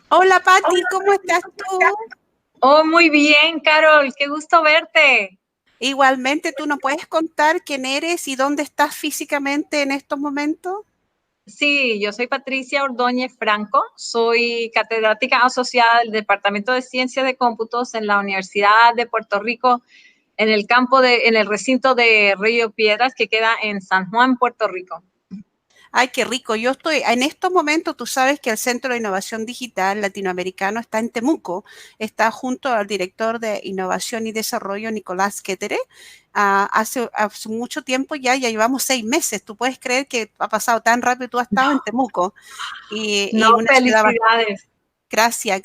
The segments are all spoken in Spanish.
Hola, Pati, ¿cómo estás tú? Oh, muy bien, Carol, qué gusto verte. Igualmente, ¿tú nos puedes contar quién eres y dónde estás físicamente en estos momentos? Sí, yo soy Patricia Ordóñez Franco, soy catedrática asociada del Departamento de Ciencias de Cómputos en la Universidad de Puerto Rico, en el recinto de Río Piedras, que queda en San Juan, Puerto Rico. Ay, qué rico. Yo estoy, en estos momentos, tú sabes que el Centro de Innovación Digital Latinoamericano está en Temuco, está junto al director de Innovación y Desarrollo, Nicolás Kettere. Hace mucho tiempo ya llevamos 6 meses. Tú puedes creer que ha pasado tan rápido, tú has estado en Temuco No, y una ciudad. felicidades. Gracias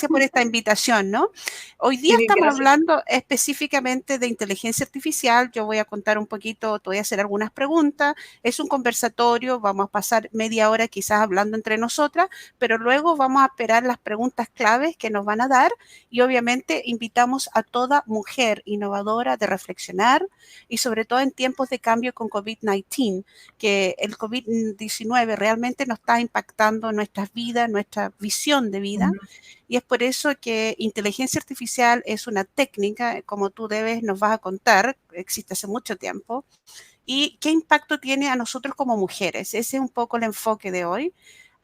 por esta invitación, ¿no? Hoy día estamos Gracias. hablando específicamente de inteligencia artificial. Yo voy a contar un poquito, te voy a hacer algunas preguntas. Es un conversatorio, vamos a pasar media hora quizás hablando entre nosotras, pero luego vamos a esperar las preguntas claves que nos van a dar y obviamente invitamos a toda mujer innovadora de reflexionar y sobre todo en tiempos de cambio con COVID-19, que el COVID-19 realmente nos está impactando nuestras vidas, nuestra visión de vida, y es por eso que inteligencia artificial es una técnica, como tú nos vas a contar, existe hace mucho tiempo, y qué impacto tiene a nosotros como mujeres. Ese es un poco el enfoque de hoy.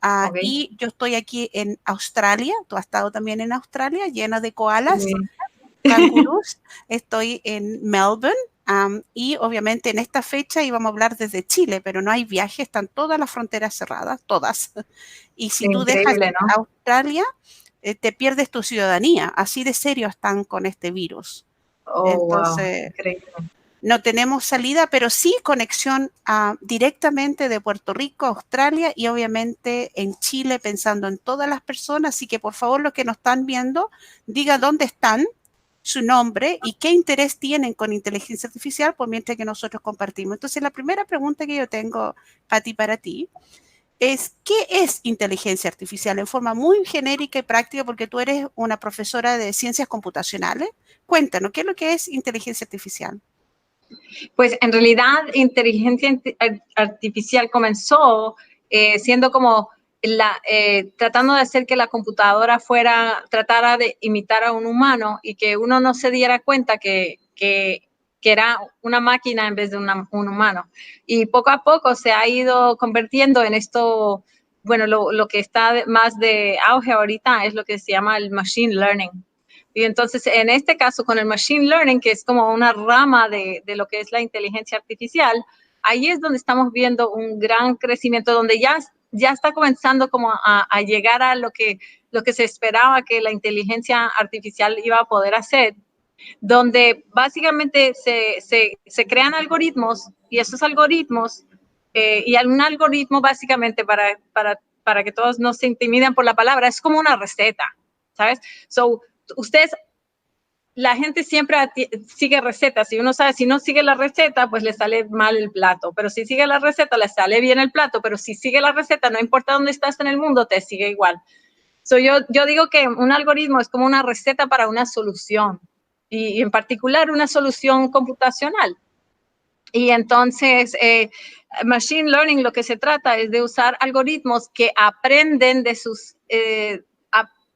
Okay. Y yo estoy aquí en Australia, tú has estado también en Australia, llena de koalas, cangurús. Estoy en Melbourne. Y obviamente en esta fecha íbamos a hablar desde Chile, pero no hay viaje, están todas las fronteras cerradas, todas. Y si tú dejas Increíble, ¿no? Australia, te pierdes tu ciudadanía. Así de serio están con este virus. Oh, wow, Entonces, increíble. no tenemos salida, pero sí conexión directamente de Puerto Rico a Australia y obviamente en Chile, pensando en todas las personas. Así que por favor, los que nos están viendo, diga dónde están, su nombre y qué interés tienen con inteligencia artificial por mientras que nosotros compartimos. Entonces, la primera pregunta que yo tengo, Pati, para ti, es ¿qué es inteligencia artificial? En forma muy genérica y práctica, porque tú eres una profesora de ciencias computacionales. Cuéntanos, ¿qué es lo que es inteligencia artificial? Pues en realidad inteligencia artificial comenzó siendo como tratando de hacer que la computadora tratara de imitar a un humano y que uno no se diera cuenta que era una máquina en vez de un humano. Y poco a poco se ha ido convirtiendo en esto, bueno, lo que está más de auge ahorita es lo que se llama el machine learning. Y entonces, en este caso, con el machine learning, que es como una rama de lo que es la inteligencia artificial, ahí es donde estamos viendo un gran crecimiento, donde ya está comenzando como a llegar a lo que se esperaba que la inteligencia artificial iba a poder hacer, donde básicamente se crean algoritmos y esos algoritmos, y un algoritmo básicamente para que todos no se intimiden por la palabra, es como una receta, ¿sabes? So, la gente siempre sigue recetas. Si uno sabe, si no sigue la receta, pues le sale mal el plato. Pero si sigue la receta, le sale bien el plato. Pero si sigue la receta, no importa dónde estás en el mundo, te sigue igual. Yo digo que un algoritmo es como una receta para una solución. Y en particular, una solución computacional. Y entonces, machine learning lo que se trata es de usar algoritmos que aprenden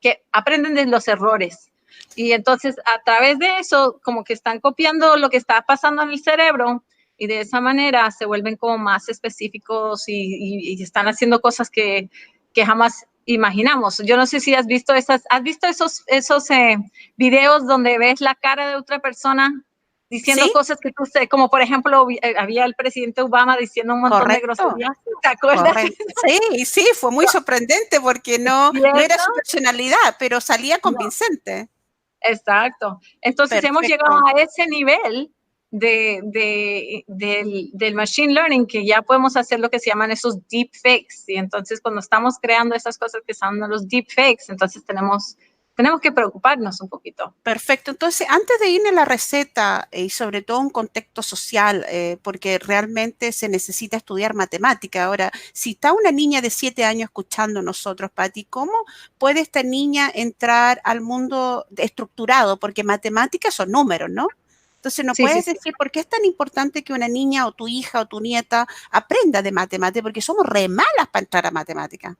que aprenden de los errores. Y entonces, a través de eso, como que están copiando lo que está pasando en el cerebro y de esa manera se vuelven como más específicos y están haciendo cosas que jamás imaginamos. Yo no sé si has visto esos videos donde ves la cara de otra persona diciendo ¿Sí? cosas que tú sé, como por ejemplo había el presidente Obama diciendo un montón de Correcto. groserías, ¿te acuerdas? Correcto. Sí, fue muy sorprendente porque no era ¿Cierto? su personalidad, pero salía No, convincente. exacto. Entonces hemos llegado Perfecto. a ese nivel del machine learning que ya podemos hacer lo que se llaman esos deep fakes. Y entonces cuando estamos creando esas cosas que son los deep fakes, entonces tenemos que preocuparnos un poquito. Perfecto. Entonces, antes de irme a la receta y sobre todo un contexto social, porque realmente se necesita estudiar matemática. Ahora, si está una niña de 7 años escuchando nosotros, Patti, ¿cómo puede esta niña entrar al mundo estructurado? Porque matemáticas son números, ¿no? Entonces, ¿no Sí, sí, puedes sí. decir por qué es tan importante que una niña o tu hija o tu nieta aprenda de matemáticas? Porque somos re malas para entrar a matemáticas.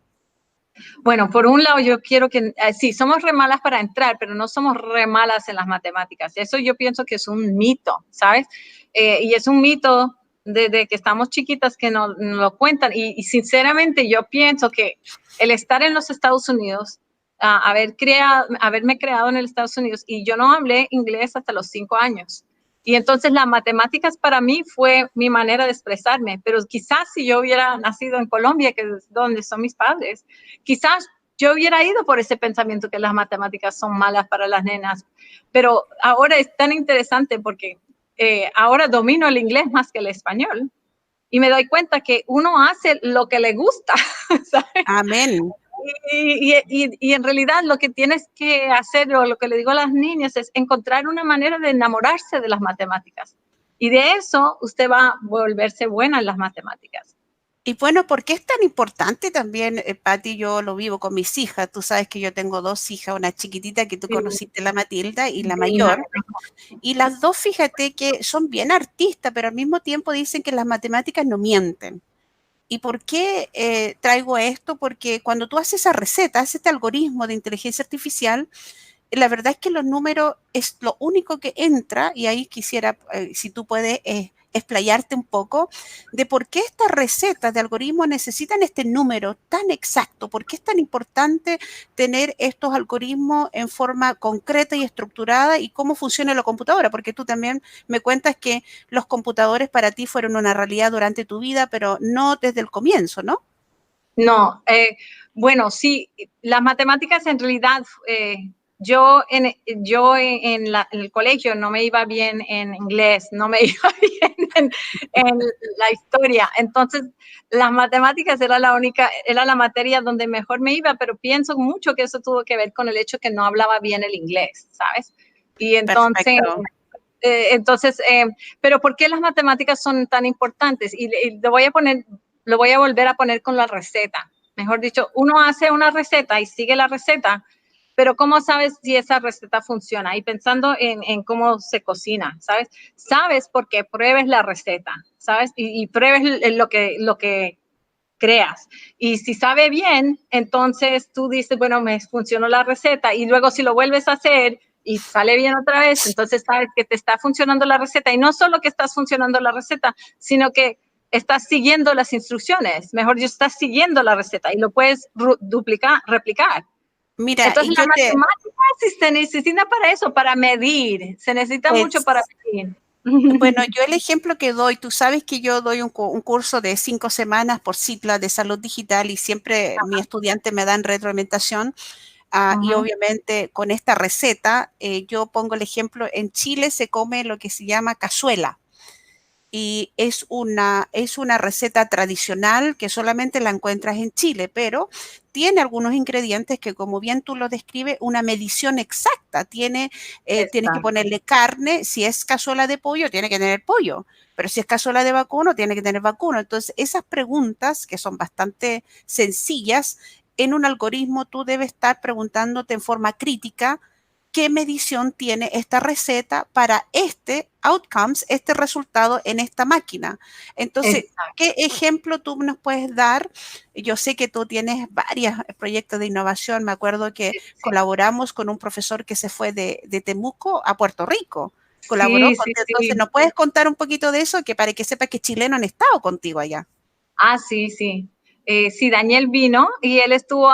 Bueno, por un lado yo quiero que, sí, somos re malas para entrar, pero no somos re malas en las matemáticas. Eso yo pienso que es un mito, ¿sabes? Y es un mito desde que estamos chiquitas que nos lo cuentan. Y sinceramente yo pienso que el estar en los Estados Unidos, haberme creado en los Estados Unidos, y yo no hablé inglés hasta los 5 años. Y entonces las matemáticas para mí fue mi manera de expresarme, pero quizás si yo hubiera nacido en Colombia, que es donde son mis padres, quizás yo hubiera ido por ese pensamiento que las matemáticas son malas para las nenas, pero ahora es tan interesante porque ahora domino el inglés más que el español y me doy cuenta que uno hace lo que le gusta, ¿sabes? Amén. Y en realidad lo que tienes que hacer, o lo que le digo a las niñas, es encontrar una manera de enamorarse de las matemáticas. Y de eso usted va a volverse buena en las matemáticas. Y bueno, ¿por qué es tan importante también, Patti? Yo lo vivo con mis hijas. Tú sabes que yo tengo dos hijas, una chiquitita que tú Sí, conociste, la Matilda, y la sí, mayor. Y las dos, fíjate que son bien artistas, pero al mismo tiempo dicen que las matemáticas no mienten. ¿Y por qué traigo esto? Porque cuando tú haces esa receta, haces este algoritmo de inteligencia artificial, la verdad es que los números es lo único que entra, y ahí quisiera, si tú puedes, explayarte un poco de por qué estas recetas de algoritmos necesitan este número tan exacto, por qué es tan importante tener estos algoritmos en forma concreta y estructurada y cómo funciona la computadora, porque tú también me cuentas que los computadores para ti fueron una realidad durante tu vida, pero no desde el comienzo, ¿no? No, bueno, sí, las matemáticas en realidad, yo en el colegio no me iba bien en inglés, no me iba bien en la historia, entonces las matemáticas era la materia donde mejor me iba, pero pienso mucho que eso tuvo que ver con el hecho que no hablaba bien el inglés, ¿sabes? Y Perfecto. pero ¿por qué las matemáticas son tan importantes? Y lo voy a volver a poner con la receta. Mejor dicho, uno hace una receta y sigue la receta, pero ¿cómo sabes si esa receta funciona? Y pensando en cómo se cocina, ¿sabes? Sabes porque pruebes la receta, ¿sabes? Y pruebes lo que creas. Y si sabe bien, entonces tú dices, bueno, me funcionó la receta, y luego si lo vuelves a hacer y sale bien otra vez, entonces sabes que te está funcionando la receta. Y no solo que estás funcionando la receta, sino que estás siguiendo las instrucciones. Mejor dicho, estás siguiendo la receta y lo puedes duplicar, replicar. Mira, Entonces y la yo te, matemática se necesita para eso, para medir. Se necesita mucho para es, medir. bueno, yo el ejemplo que doy, tú sabes que yo doy un curso de 5 semanas por Citla de salud digital y siempre mi estudiante me dan retroalimentación. Y Ujú. obviamente con esta receta, yo pongo el ejemplo, en Chile se come lo que se llama cazuela y es una receta tradicional que solamente la encuentras en Chile, pero tiene algunos ingredientes que, como bien tú lo describes, una medición exacta. Tienes que Exacto. ponerle carne, si es cazuela de pollo, tiene que tener pollo, pero si es cazuela de vacuno, tiene que tener vacuno. Entonces, esas preguntas, que son bastante sencillas, en un algoritmo tú debes estar preguntándote en forma crítica qué medición tiene esta receta para este outcomes, este resultado en esta máquina. Entonces, Exacto. ¿qué ejemplo tú nos puedes dar? Yo sé que tú tienes varios proyectos de innovación. Me acuerdo que Sí, sí. colaboramos con un profesor que se fue de Temuco a Puerto Rico. Colaboró Sí, con, sí, entonces, sí. ¿nos puedes contar un poquito de eso? Que para que sepas que chilenos han estado contigo allá. Sí, sí. Sí, Daniel vino y él estuvo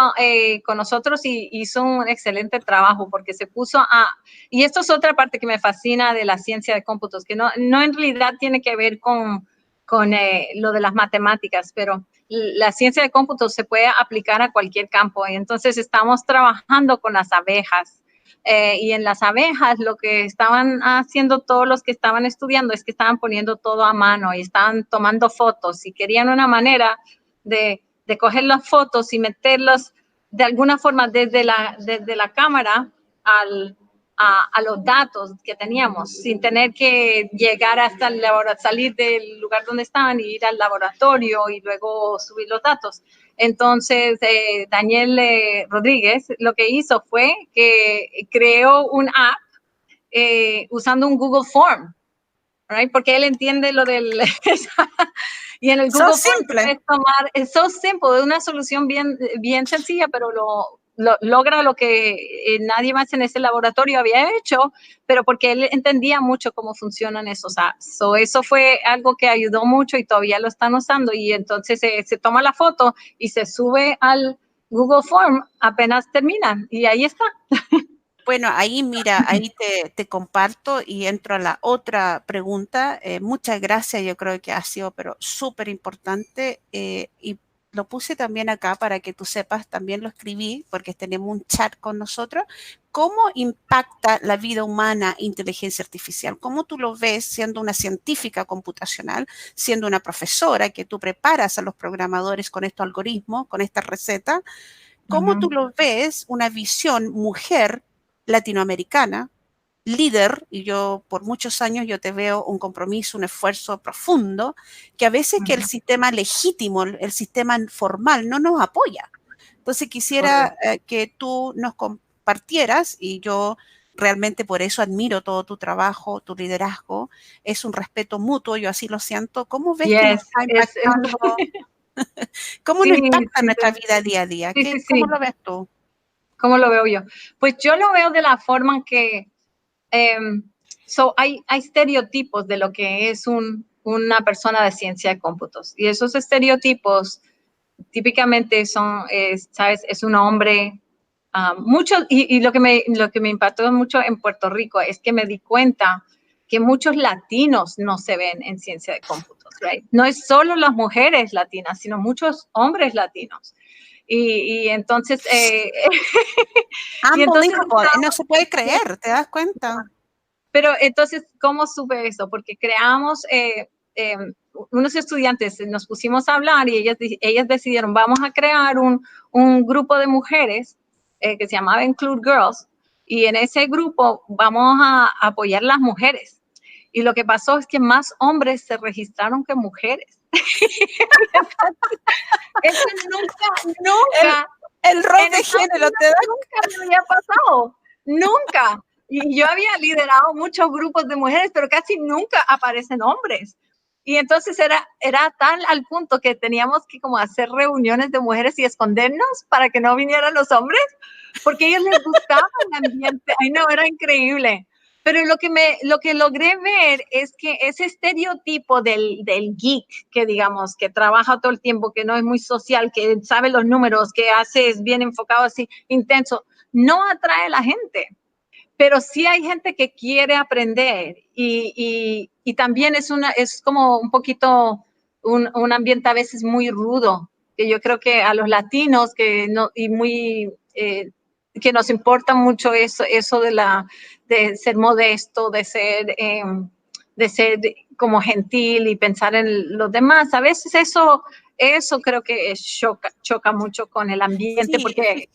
con nosotros y hizo un excelente trabajo porque se puso a... Y esto es otra parte que me fascina de la ciencia de cómputos, que no en realidad tiene que ver con lo de las matemáticas, pero la ciencia de cómputos se puede aplicar a cualquier campo. Y entonces estamos trabajando con las abejas. Y en las abejas lo que estaban haciendo todos los que estaban estudiando es que estaban poniendo todo a mano y estaban tomando fotos y querían una manera de coger las fotos y meterlas de alguna forma desde la cámara a los datos que teníamos, sin tener que llegar hasta el laboratorio, salir del lugar donde estaban y ir al laboratorio y luego subir los datos. Entonces, Daniel Rodríguez lo que hizo fue que creó un app usando un Google Form, right? Porque él entiende lo del... y en el Google Form puedes tomar, es so simple, es una solución bien, bien sencilla, pero logra lo que nadie más en ese laboratorio había hecho, pero porque él entendía mucho cómo funcionan esos apps. So, eso fue algo que ayudó mucho y todavía lo están usando, y entonces se toma la foto y se sube al Google Form apenas terminan, y ahí está. Bueno, ahí mira, ahí te comparto y entro a la otra pregunta. Muchas gracias, yo creo que ha sido pero súper importante y lo puse también acá para que tú sepas, también lo escribí porque tenemos un chat con nosotros. ¿Cómo impacta la vida humana inteligencia artificial? ¿Cómo tú lo ves siendo una científica computacional, siendo una profesora que tú preparas a los programadores con estos algoritmos, con esta receta? ¿Cómo tú lo ves una visión mujer latinoamericana, líder, y yo por muchos años yo te veo un compromiso, un esfuerzo profundo, que a veces que el sistema legítimo, el sistema formal no nos apoya? Entonces quisiera que tú nos compartieras, y yo realmente por eso admiro todo tu trabajo, tu liderazgo, es un respeto mutuo, yo así lo siento. ¿Cómo ves que nos está impactando? ¿Cómo nos impacta nuestra vida día a día? ¿Cómo lo ves tú? ¿Cómo lo veo yo? Pues yo lo veo de la forma que hay estereotipos de lo que es una persona de ciencia de cómputos, y esos estereotipos típicamente son, ¿sabes? Es un hombre, y lo que me impactó mucho en Puerto Rico es que me di cuenta que muchos latinos no se ven en ciencia de cómputos, right? No es solo las mujeres latinas, sino muchos hombres latinos. Y entonces... no se puede creer, ¿te das cuenta? Pero entonces, ¿cómo supe eso? Porque creamos... unos estudiantes nos pusimos a hablar y ellas decidieron, vamos a crear un grupo de mujeres que se llamaba Include Girls, y en ese grupo vamos a apoyar a las mujeres. Y lo que pasó es que más hombres se registraron que mujeres. Eso nunca. El rol de género te da. Nunca me había pasado. Nunca. Y yo había liderado muchos grupos de mujeres, pero casi nunca aparecen hombres. Y entonces era tal al punto que teníamos que como hacer reuniones de mujeres y escondernos para que no vinieran los hombres, porque a ellos les gustaba el ambiente. Ay, no, era increíble. Pero lo que logré ver es que ese estereotipo del geek, que digamos, que trabaja todo el tiempo, que no es muy social, que sabe los números, que es bien enfocado así, intenso, no atrae a la gente. Pero sí hay gente que quiere aprender, y también es como un poquito un ambiente a veces muy rudo, que yo creo que a los latinos que nos importa mucho eso de ser modesto, de ser como gentil y pensar en los demás. A veces eso creo que choca mucho con el ambiente, Sí, porque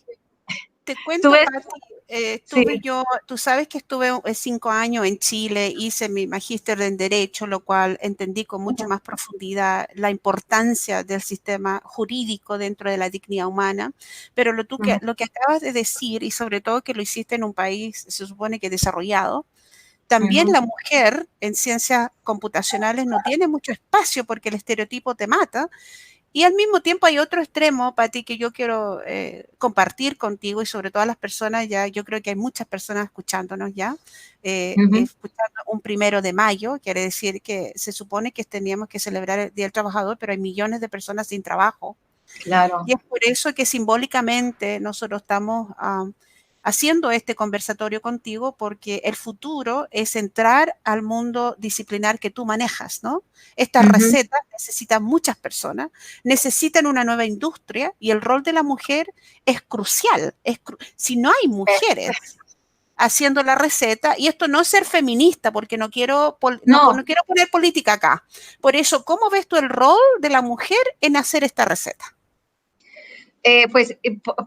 te cuento, Pati, tú sabes que estuve 5 años en Chile, hice mi magíster en Derecho, lo cual entendí con mucha más profundidad la importancia del sistema jurídico dentro de la dignidad humana, pero lo que acabas de decir, y sobre todo que lo hiciste en un país, se supone que desarrollado, también la mujer en ciencias computacionales no tiene mucho espacio porque el estereotipo te mata. Y al mismo tiempo hay otro extremo, Pati, que yo quiero compartir contigo y sobre todo a las personas, ya yo creo que hay muchas personas escuchándonos ya, escuchando un 1 de mayo, quiere decir que se supone que teníamos que celebrar el Día del Trabajador, pero hay millones de personas sin trabajo. Claro. Y es por eso que simbólicamente nosotros estamos haciendo este conversatorio contigo, porque el futuro es entrar al mundo disciplinar que tú manejas, ¿no? Estas recetas necesitan muchas personas, necesitan una nueva industria, y el rol de la mujer es crucial. Si no hay mujeres haciendo la receta, y esto no es ser feminista, porque no quiero poner política acá. Por eso, ¿cómo ves tú el rol de la mujer en hacer esta receta? Pues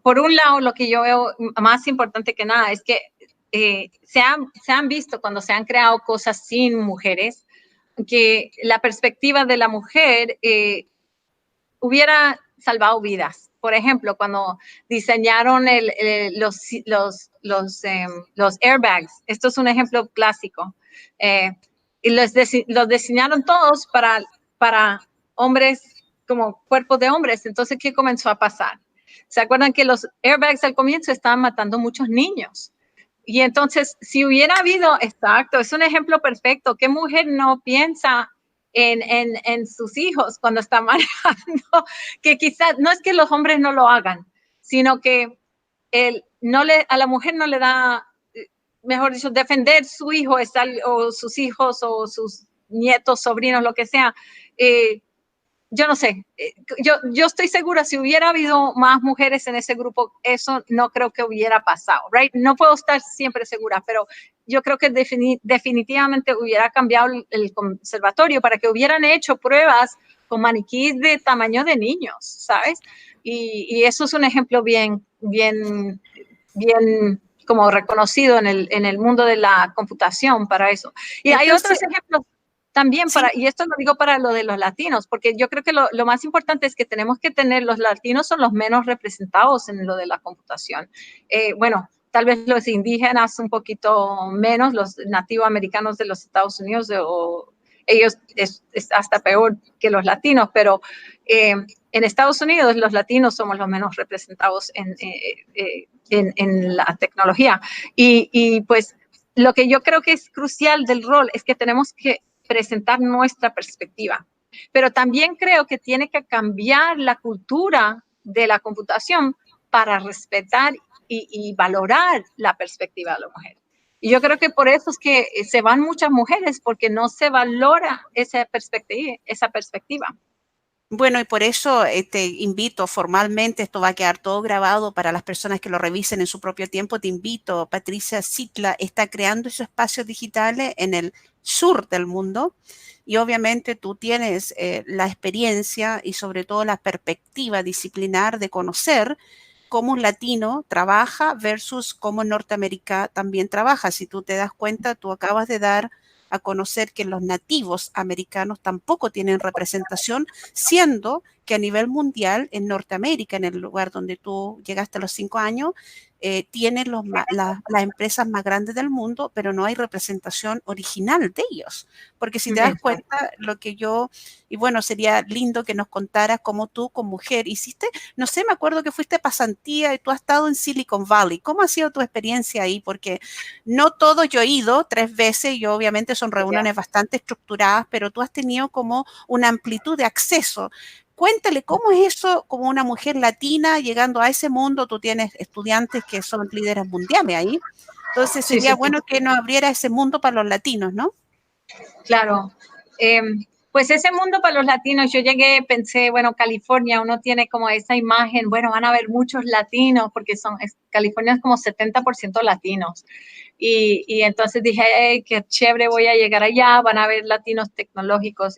por un lado, lo que yo veo más importante que nada es que se han visto cuando se han creado cosas sin mujeres, que la perspectiva de la mujer hubiera salvado vidas. por ejemplo, cuando diseñaron los airbags, esto es un ejemplo clásico, y los diseñaron todos para hombres, como cuerpos de hombres. Entonces, ¿qué comenzó a pasar? ¿Se acuerdan que los airbags al comienzo estaban matando muchos niños? Y entonces, si hubiera habido, exacto, es un ejemplo perfecto. ¿Qué mujer no piensa en sus hijos cuando está manejando? Que quizás, no es que los hombres no lo hagan, sino que a la mujer no le da, mejor dicho, defender su hijo o sus hijos o sus nietos, sobrinos, lo que sea. Yo no sé, yo estoy segura, si hubiera habido más mujeres en ese grupo, eso no creo que hubiera pasado, right? No puedo estar siempre segura, pero yo creo que definitivamente hubiera cambiado el conservatorio para que hubieran hecho pruebas con maniquíes de tamaño de niños, ¿sabes? Y eso es un ejemplo bien como reconocido en el mundo de la computación para eso. Y entonces, hay otros ejemplos también y esto lo digo para lo de los latinos, porque yo creo que lo más importante es que tenemos que tener, los latinos son los menos representados en lo de la computación. Bueno, tal vez los indígenas un poquito menos, los nativos americanos de los Estados Unidos, ellos es hasta peor que los latinos, pero en Estados Unidos los latinos somos los menos representados en la tecnología. Y pues lo que yo creo que es crucial del rol es que tenemos que presentar nuestra perspectiva. Pero también creo que tiene que cambiar la cultura de la computación para respetar y valorar la perspectiva de la mujer. Y yo creo que por eso es que se van muchas mujeres, porque no se valora esa perspectiva. Bueno, y por eso te invito formalmente, esto va a quedar todo grabado para las personas que lo revisen en su propio tiempo, te invito, Patricia Citla está creando esos espacios digitales en el sur del mundo y obviamente tú tienes la experiencia y sobre todo la perspectiva disciplinar de conocer cómo un latino trabaja versus cómo Norteamérica también trabaja. Si tú te das cuenta, tú acabas de dar a conocer que los nativos americanos tampoco tienen representación, siendo que a nivel mundial, en Norteamérica, en el lugar donde tú llegaste a los 5 años, tienen las empresas más grandes del mundo, pero no hay representación original de ellos. Porque si te das cuenta, lo que yo, y bueno, sería lindo que nos contaras cómo tú, como mujer, hiciste, no sé, me acuerdo que fuiste pasantía y tú has estado en Silicon Valley. ¿Cómo ha sido tu experiencia ahí? Porque no todo, yo he ido 3 veces y obviamente son reuniones bastante estructuradas, pero tú has tenido como una amplitud de acceso. Cuéntale, ¿cómo es eso como una mujer latina llegando a ese mundo? Tú tienes estudiantes que son líderes mundiales ahí. Entonces sería bueno que nos abriera ese mundo para los latinos, ¿no? Claro. Pues ese mundo para los latinos, yo llegué, pensé, bueno, California, uno tiene como esa imagen, bueno, van a haber muchos latinos, porque California es como 70% latinos. Y entonces dije, hey, qué chévere, voy a llegar allá, van a haber latinos tecnológicos.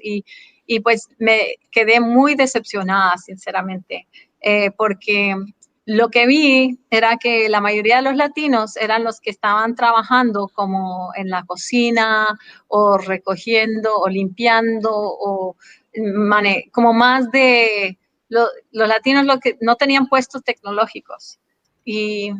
Y pues me quedé muy decepcionada, sinceramente, porque lo que vi era que la mayoría de los latinos eran los que estaban trabajando como en la cocina o recogiendo o limpiando o como más de los latinos lo que no tenían puestos tecnológicos. Y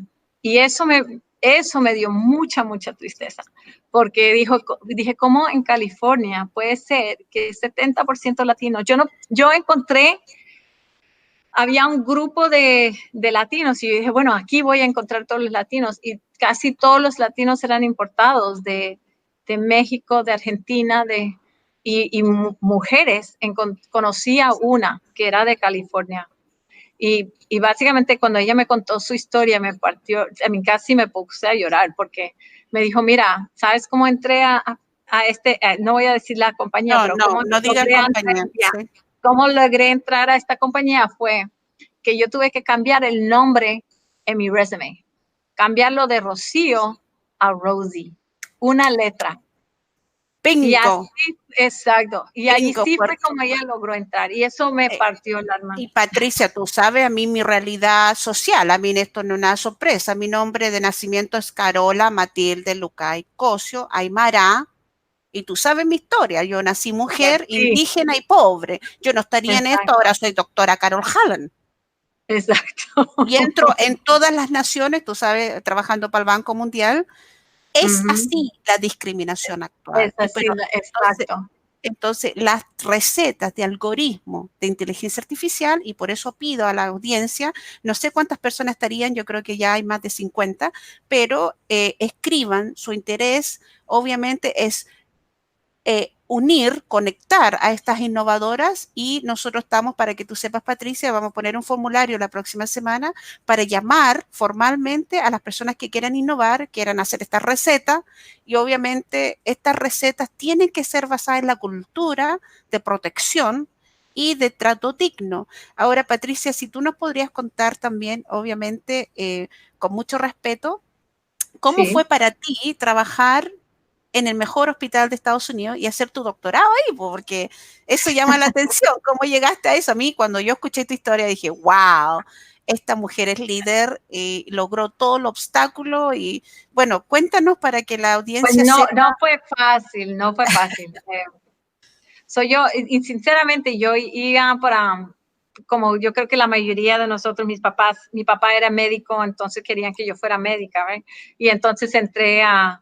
eso me dio mucha tristeza, porque dije, ¿cómo en California puede ser que 70% latinos? Yo encontré, había un grupo de latinos y yo dije, bueno, aquí voy a encontrar todos los latinos, y casi todos los latinos eran importados de México, de Argentina, y mujeres. Conocí a una que era de California. Y básicamente cuando ella me contó su historia, me partió, a mí casi me puse a llorar, porque me dijo, mira, ¿sabes cómo entré a no voy a decir la compañía, pero no diga compañía. Sí. Cómo logré entrar a esta compañía fue que yo tuve que cambiar el nombre en mi resume, cambiarlo de Rocío a Rosie, una letra. Bingo. Y así, exacto. Y ahí sí fue como ella logró entrar. Y eso me partió el alma. Y Patricia, tú sabes, a mí mi realidad social, a mí esto no es una sorpresa. Mi nombre de nacimiento es Carola Matilde Lucay Cosio Aymara. Y tú sabes mi historia. Yo nací mujer, indígena y pobre. Yo no estaría en esto, ahora soy doctora Carol Hallen. Exacto. Y entro en todas las naciones, tú sabes, trabajando para el Banco Mundial, es así la discriminación actual. Es así, Entonces, exacto. entonces, las recetas de algoritmo de inteligencia artificial, y por eso pido a la audiencia, no sé cuántas personas estarían, yo creo que ya hay más de 50, pero escriban su interés, obviamente es unir, conectar a estas innovadoras y nosotros estamos, para que tú sepas, Patricia, vamos a poner un formulario la próxima semana para llamar formalmente a las personas que quieran innovar, quieran hacer esta receta y obviamente estas recetas tienen que ser basadas en la cultura de protección y de trato digno. Ahora, Patricia, si tú nos podrías contar también, obviamente, con mucho respeto, ¿cómo Sí. fue para ti trabajar en el mejor hospital de Estados Unidos y hacer tu doctorado ahí? Porque eso llama la atención. ¿Cómo llegaste a eso? A mí, cuando yo escuché tu historia, dije, wow, esta mujer es líder y logró todo el obstáculo. Y bueno, cuéntanos para que la Pues audiencia no, sepa. no fue fácil, no fue fácil. Soy yo, y sinceramente yo iba para, como yo creo que la mayoría de nosotros, mis papás, mi papá era médico, entonces querían que yo fuera médica, ¿ves? Y entonces entré a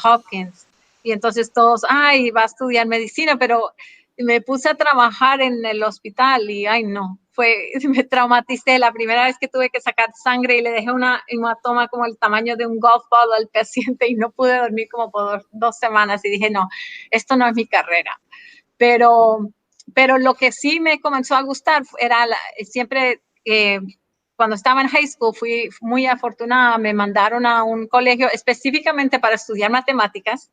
Hopkins. Y entonces todos, ay, va a estudiar medicina, pero me puse a trabajar en el hospital y, ay, no, me traumaticé. La primera vez que tuve que sacar sangre y le dejé una hematoma como el tamaño de un golf ball al paciente y no pude dormir como por 2 semanas y dije, no, esto no es mi carrera. Pero, pero lo que sí me comenzó a gustar era siempre, cuando estaba en high school, fui muy afortunada, me mandaron a un colegio específicamente para estudiar matemáticas,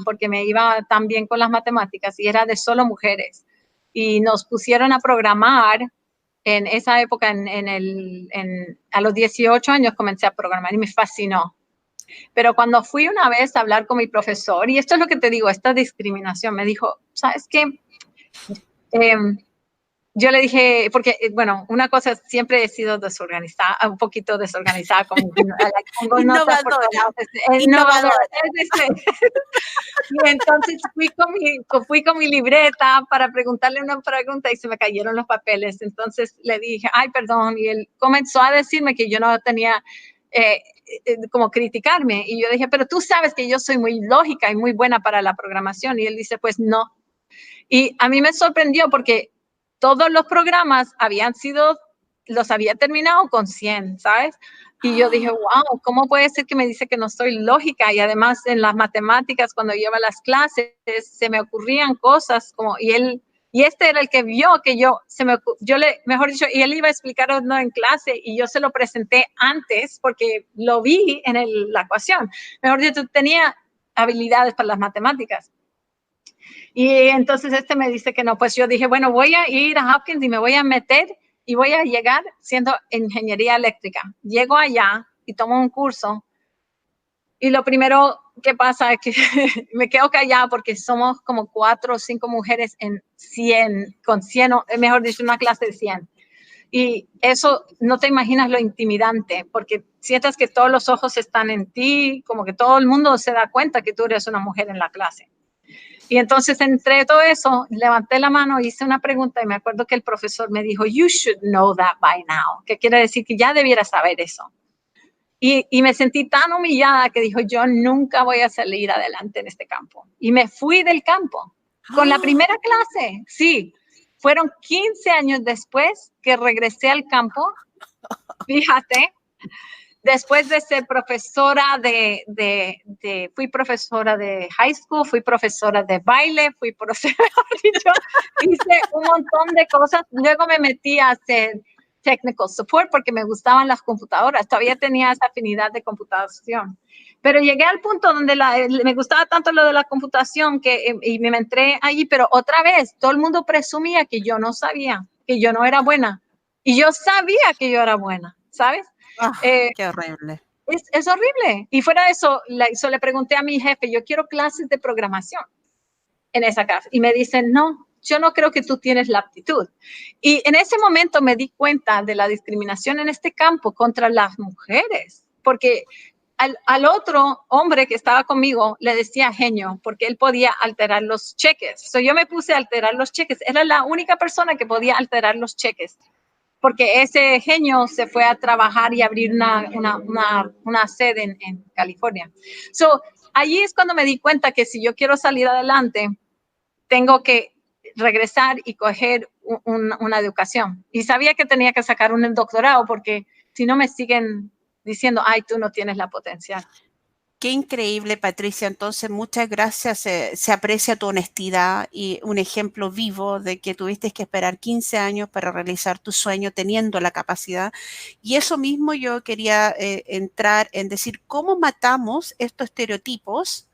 porque me iba tan bien con las matemáticas y era de solo mujeres. Y nos pusieron a programar en esa época, a los 18 años comencé a programar y me fascinó. Pero cuando fui una vez a hablar con mi profesor, y esto es lo que te digo, esta discriminación, me dijo, ¿sabes qué? Eh, yo le dije, porque, bueno, una cosa, siempre he sido desorganizada, un poquito desorganizada, pongo notas por todos Innovadora, lados, innovadora. innovadora. Y entonces fui con mi libreta para preguntarle una pregunta y se me cayeron los papeles. Entonces le dije, ay, perdón, y él comenzó a decirme que yo no tenía como criticarme. Y yo dije, pero tú sabes que yo soy muy lógica y muy buena para la programación. Y él dice, pues no. Y a mí me sorprendió porque todos los programas los había terminado con 100, ¿sabes? Y yo dije, wow, ¿cómo puede ser que me dice que no soy lógica? Y además en las matemáticas, cuando yo iba a las clases, se me ocurrían cosas como, y este era el que vio que mejor dicho, y él iba a explicarlo en clase y yo se lo presenté antes porque lo vi en la ecuación. Mejor dicho, tenía habilidades para las matemáticas. Y entonces me dice que no, pues yo dije, bueno, voy a ir a Hopkins y me voy a meter y voy a llegar siendo ingeniería eléctrica. Llego allá y tomo un curso y lo primero que pasa es que me quedo callada porque somos como 4 o 5 mujeres en 100, con 100, mejor dicho, una clase de 100. Y eso no te imaginas lo intimidante, porque sientes que todos los ojos están en ti, como que todo el mundo se da cuenta que tú eres una mujer en la clase. Y entonces, entre todo eso, levanté la mano, hice una pregunta y me acuerdo que el profesor me dijo, you should know that by now, que quiere decir que ya debieras saber eso. Y me sentí tan humillada que dijo, yo nunca voy a salir adelante en este campo. Y me fui del campo con la primera clase. Sí, fueron 15 años después que regresé al campo. Fíjate, después de ser profesora fui profesora de high school, fui profesora de baile, fui profesora, hice un montón de cosas. Luego me metí a hacer technical support porque me gustaban las computadoras. Todavía tenía esa afinidad de computación. Pero llegué al punto donde me gustaba tanto lo de la computación y me entré allí, pero otra vez, todo el mundo presumía que yo no sabía, que yo no era buena. Y yo sabía que yo era buena, ¿sabes? Qué horrible. Es horrible. Y fuera de eso, le pregunté a mi jefe, yo quiero clases de programación en esa clase. Y me dicen, no, yo no creo que tú tienes la aptitud. Y en ese momento me di cuenta de la discriminación en este campo contra las mujeres, porque al otro hombre que estaba conmigo le decía genio, porque él podía alterar los cheques. Yo me puse a alterar los cheques. Era la única persona que podía alterar los cheques. porque ese genio se fue a trabajar y abrir una sede en California. So, allí es cuando me di cuenta que si yo quiero salir adelante, tengo que regresar y coger una educación. Y sabía que tenía que sacar un doctorado porque si no me siguen diciendo, ay, tú no tienes la potencial. Qué increíble, Patricia. Entonces, muchas gracias. Se aprecia tu honestidad y un ejemplo vivo de que tuviste que esperar 15 años para realizar tu sueño teniendo la capacidad. Y eso mismo yo quería entrar en decir, ¿cómo matamos estos estereotipos?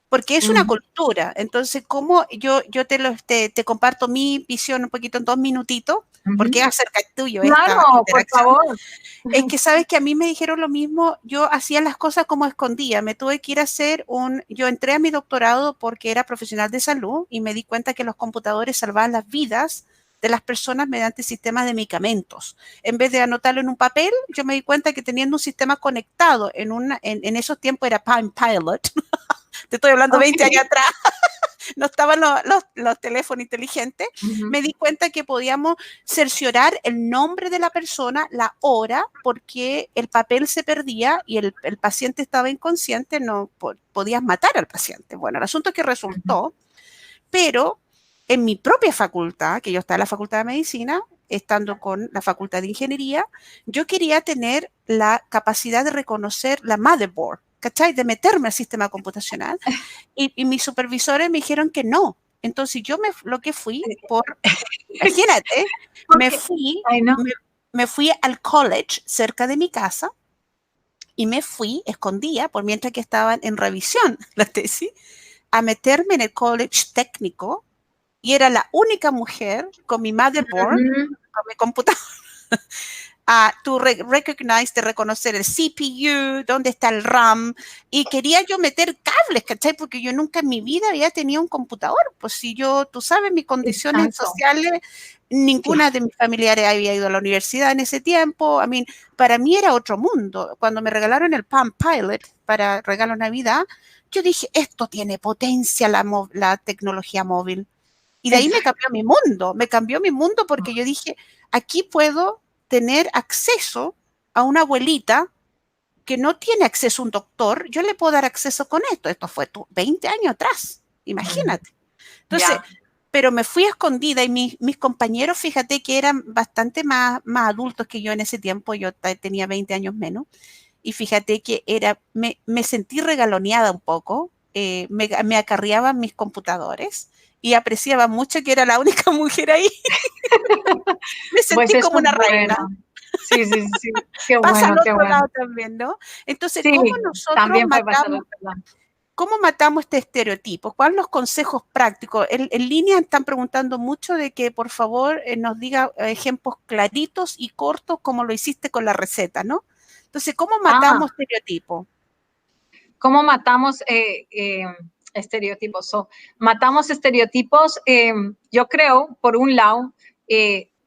Porque es una cultura. Entonces, ¿cómo yo te comparto mi visión un poquito en 2 minutitos? Porque es acerca tuyo esta Claro, por interacción. favor. Es que sabes que a mí me dijeron lo mismo, yo hacía las cosas como escondía, me tuve que ir a hacer yo entré a mi doctorado porque era profesional de salud y me di cuenta que los computadores salvaban las vidas de las personas mediante sistemas de medicamentos. En vez de anotarlo en un papel, yo me di cuenta que teniendo un sistema conectado en esos tiempos era Palm Pilot, te estoy hablando 20 años atrás, no estaban los teléfonos inteligentes, me di cuenta que podíamos cerciorar el nombre de la persona, la hora, porque el papel se perdía y el paciente estaba inconsciente, no podías matar al paciente. Bueno, el asunto es que resultó, pero en mi propia facultad, que yo estaba en la Facultad de Medicina, estando con la Facultad de Ingeniería, yo quería tener la capacidad de reconocer la motherboard, ¿cachai? De meterme al sistema computacional. Y mis supervisores me dijeron que no. Entonces yo lo que fui imagínate, me fui al college cerca de mi casa y me fui escondida por mientras que estaban en revisión la tesis a meterme en el college técnico y era la única mujer con mi motherboard, con mi computadora. To recognize, de reconocer el CPU, dónde está el RAM, y quería yo meter cables, ¿cachai? Porque yo nunca en mi vida había tenido un computador, pues si yo, tú sabes, mis condiciones sociales, ninguna de mis familiares había ido a la universidad en ese tiempo, para mí era otro mundo. Cuando me regalaron el Palm Pilot para regalo de Navidad, yo dije, esto tiene potencia la tecnología móvil. Y de ahí me cambió mi mundo porque yo dije, aquí puedo tener acceso a una abuelita que no tiene acceso a un doctor, yo le puedo dar acceso con esto. Esto fue 20 años atrás, imagínate. Entonces, pero me fui escondida y mis compañeros, fíjate que eran bastante más adultos que yo en ese tiempo, yo tenía 20 años menos, y fíjate que me sentí regaloneada un poco, me acarreaban mis computadores y apreciaba mucho que era la única mujer ahí. Me sentí pues como una reina. Sí, sí, sí. Qué Pasa bueno, al qué otro bueno. lado también, ¿no? Entonces, Sí, ¿cómo nosotros ¿cómo matamos este estereotipo? ¿Cuáles son los consejos prácticos? En línea están preguntando mucho de que por favor nos diga ejemplos claritos y cortos como lo hiciste con la receta, ¿no? Entonces, ¿cómo matamos estereotipos? ¿Cómo matamos estereotipos? Matamos estereotipos, yo creo, por un lado,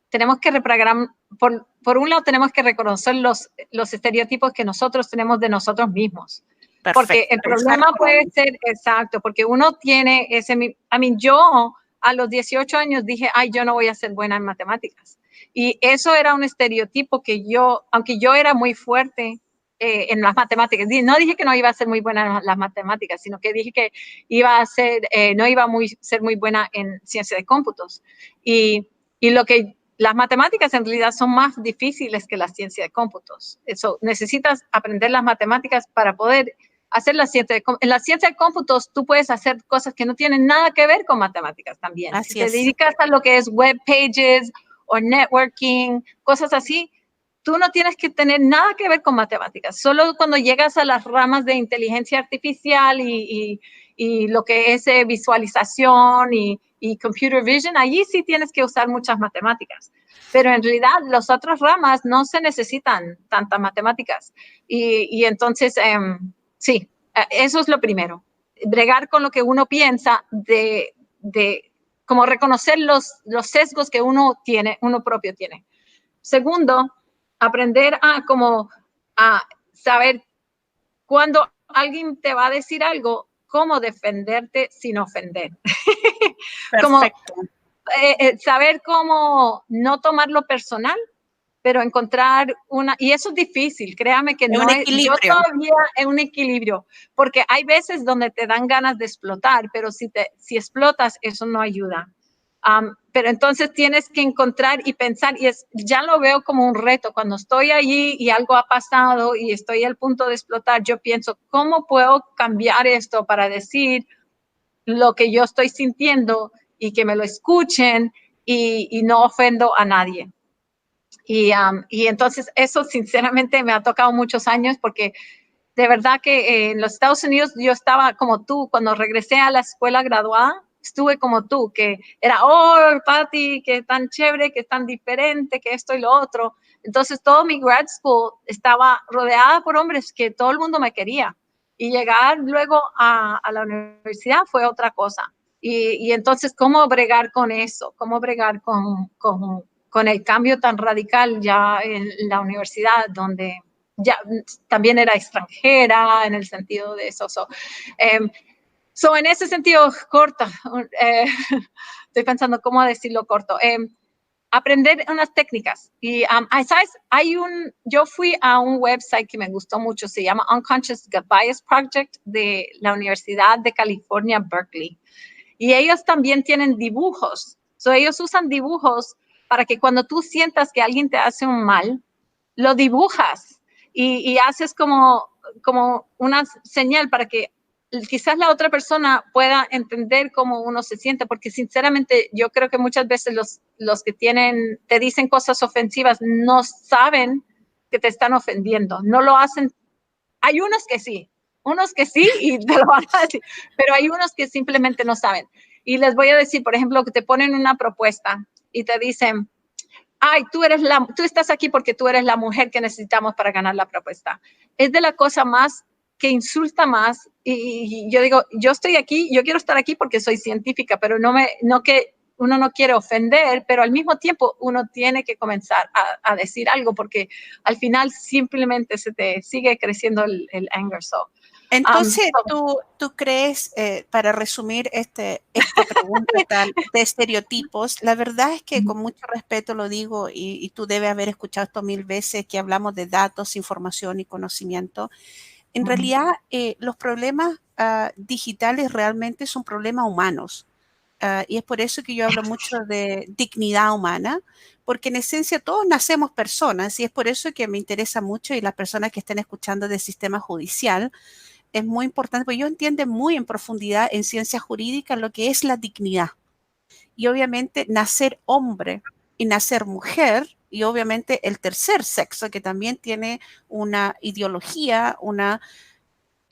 tenemos que reprogramar, por un lado tenemos que reconocer los estereotipos que nosotros tenemos de nosotros mismos. Perfecto. Porque el problema puede ser, exacto, porque uno tiene yo a los 18 años dije, ay, yo no voy a ser buena en matemáticas. Y eso era un estereotipo que aunque yo era muy fuerte en las matemáticas. No dije que no iba a ser muy buena en las matemáticas, sino que dije que iba a ser, no iba a ser muy buena en ciencia de cómputos. Y las matemáticas en realidad son más difíciles que la ciencia de cómputos. Necesitas aprender las matemáticas para poder hacer la ciencia de cómputos. En la ciencia de cómputos tú puedes hacer cosas que no tienen nada que ver con matemáticas también. Si te dedicas a lo que es web pages o networking, cosas así, tú no tienes que tener nada que ver con matemáticas. Solo cuando llegas a las ramas de inteligencia artificial y lo que es visualización y computer vision, allí sí tienes que usar muchas matemáticas. Pero en realidad las otras ramas no se necesitan tantas matemáticas. Y entonces, sí, eso es lo primero. Bregar con lo que uno piensa como reconocer los sesgos que uno propio tiene. Segundo, aprender a saber cuando alguien te va a decir algo, cómo defenderte sin ofender. Perfecto. Saber cómo no tomarlo personal pero encontrar y eso es difícil, créame que no es, yo todavía es un equilibrio, porque hay veces donde te dan ganas de explotar, pero si explotas, eso no ayuda. Pero entonces tienes que encontrar y pensar, y ya lo veo como un reto, cuando estoy allí y algo ha pasado y estoy al punto de explotar, yo pienso, ¿cómo puedo cambiar esto para decir lo que yo estoy sintiendo y que me lo escuchen y no ofendo a nadie? Y entonces eso sinceramente me ha tocado muchos años porque de verdad que en los Estados Unidos yo estaba como tú, cuando regresé a la escuela graduada, estuve como tú, que era, oh, Patty, que tan chévere, que tan diferente, que esto y lo otro. Entonces todo mi grad school estaba rodeada por hombres que todo el mundo me quería. Y llegar luego a la universidad fue otra cosa. Y entonces, ¿cómo bregar con eso? ¿Cómo bregar con el cambio tan radical ya en la universidad, donde ya también era extranjera en el sentido de eso? En ese sentido, corta, estoy pensando cómo decirlo corto. Aprender unas técnicas. Y, ¿sabes? Yo fui a un website que me gustó mucho, se llama Unconscious Bias Project de la Universidad de California, Berkeley. Y ellos también tienen dibujos. Ellos usan dibujos para que cuando tú sientas que alguien te hace un mal, lo dibujas y haces como una señal para que quizás la otra persona pueda entender cómo uno se siente, porque sinceramente yo creo que muchas veces los que te dicen cosas ofensivas no saben que te están ofendiendo, no lo hacen. Hay unos que sí y te lo van a decir, pero hay unos que simplemente no saben. Y les voy a decir, por ejemplo, que te ponen una propuesta y te dicen, ay, tú estás aquí porque tú eres la mujer que necesitamos para ganar la propuesta. Es de la cosa más que insulta más. Y yo digo, yo estoy aquí, yo quiero estar aquí porque soy científica, pero no que uno no quiere ofender, pero al mismo tiempo uno tiene que comenzar a decir algo porque al final simplemente se te sigue creciendo el anger. Entonces, ¿tú crees, para resumir esta pregunta de estereotipos, la verdad es que con mucho respeto lo digo y tú debes haber escuchado esto 1000 veces, que hablamos de datos, información y conocimiento. En realidad, los problemas digitales realmente son problemas humanos. Y es por eso que yo hablo mucho de dignidad humana, porque en esencia todos nacemos personas y es por eso que me interesa mucho, y las personas que estén escuchando del sistema judicial, es muy importante, porque ellos entienden muy en profundidad en ciencia jurídica lo que es la dignidad. Y obviamente nacer hombre y nacer mujer, y obviamente el tercer sexo, que también tiene una ideología,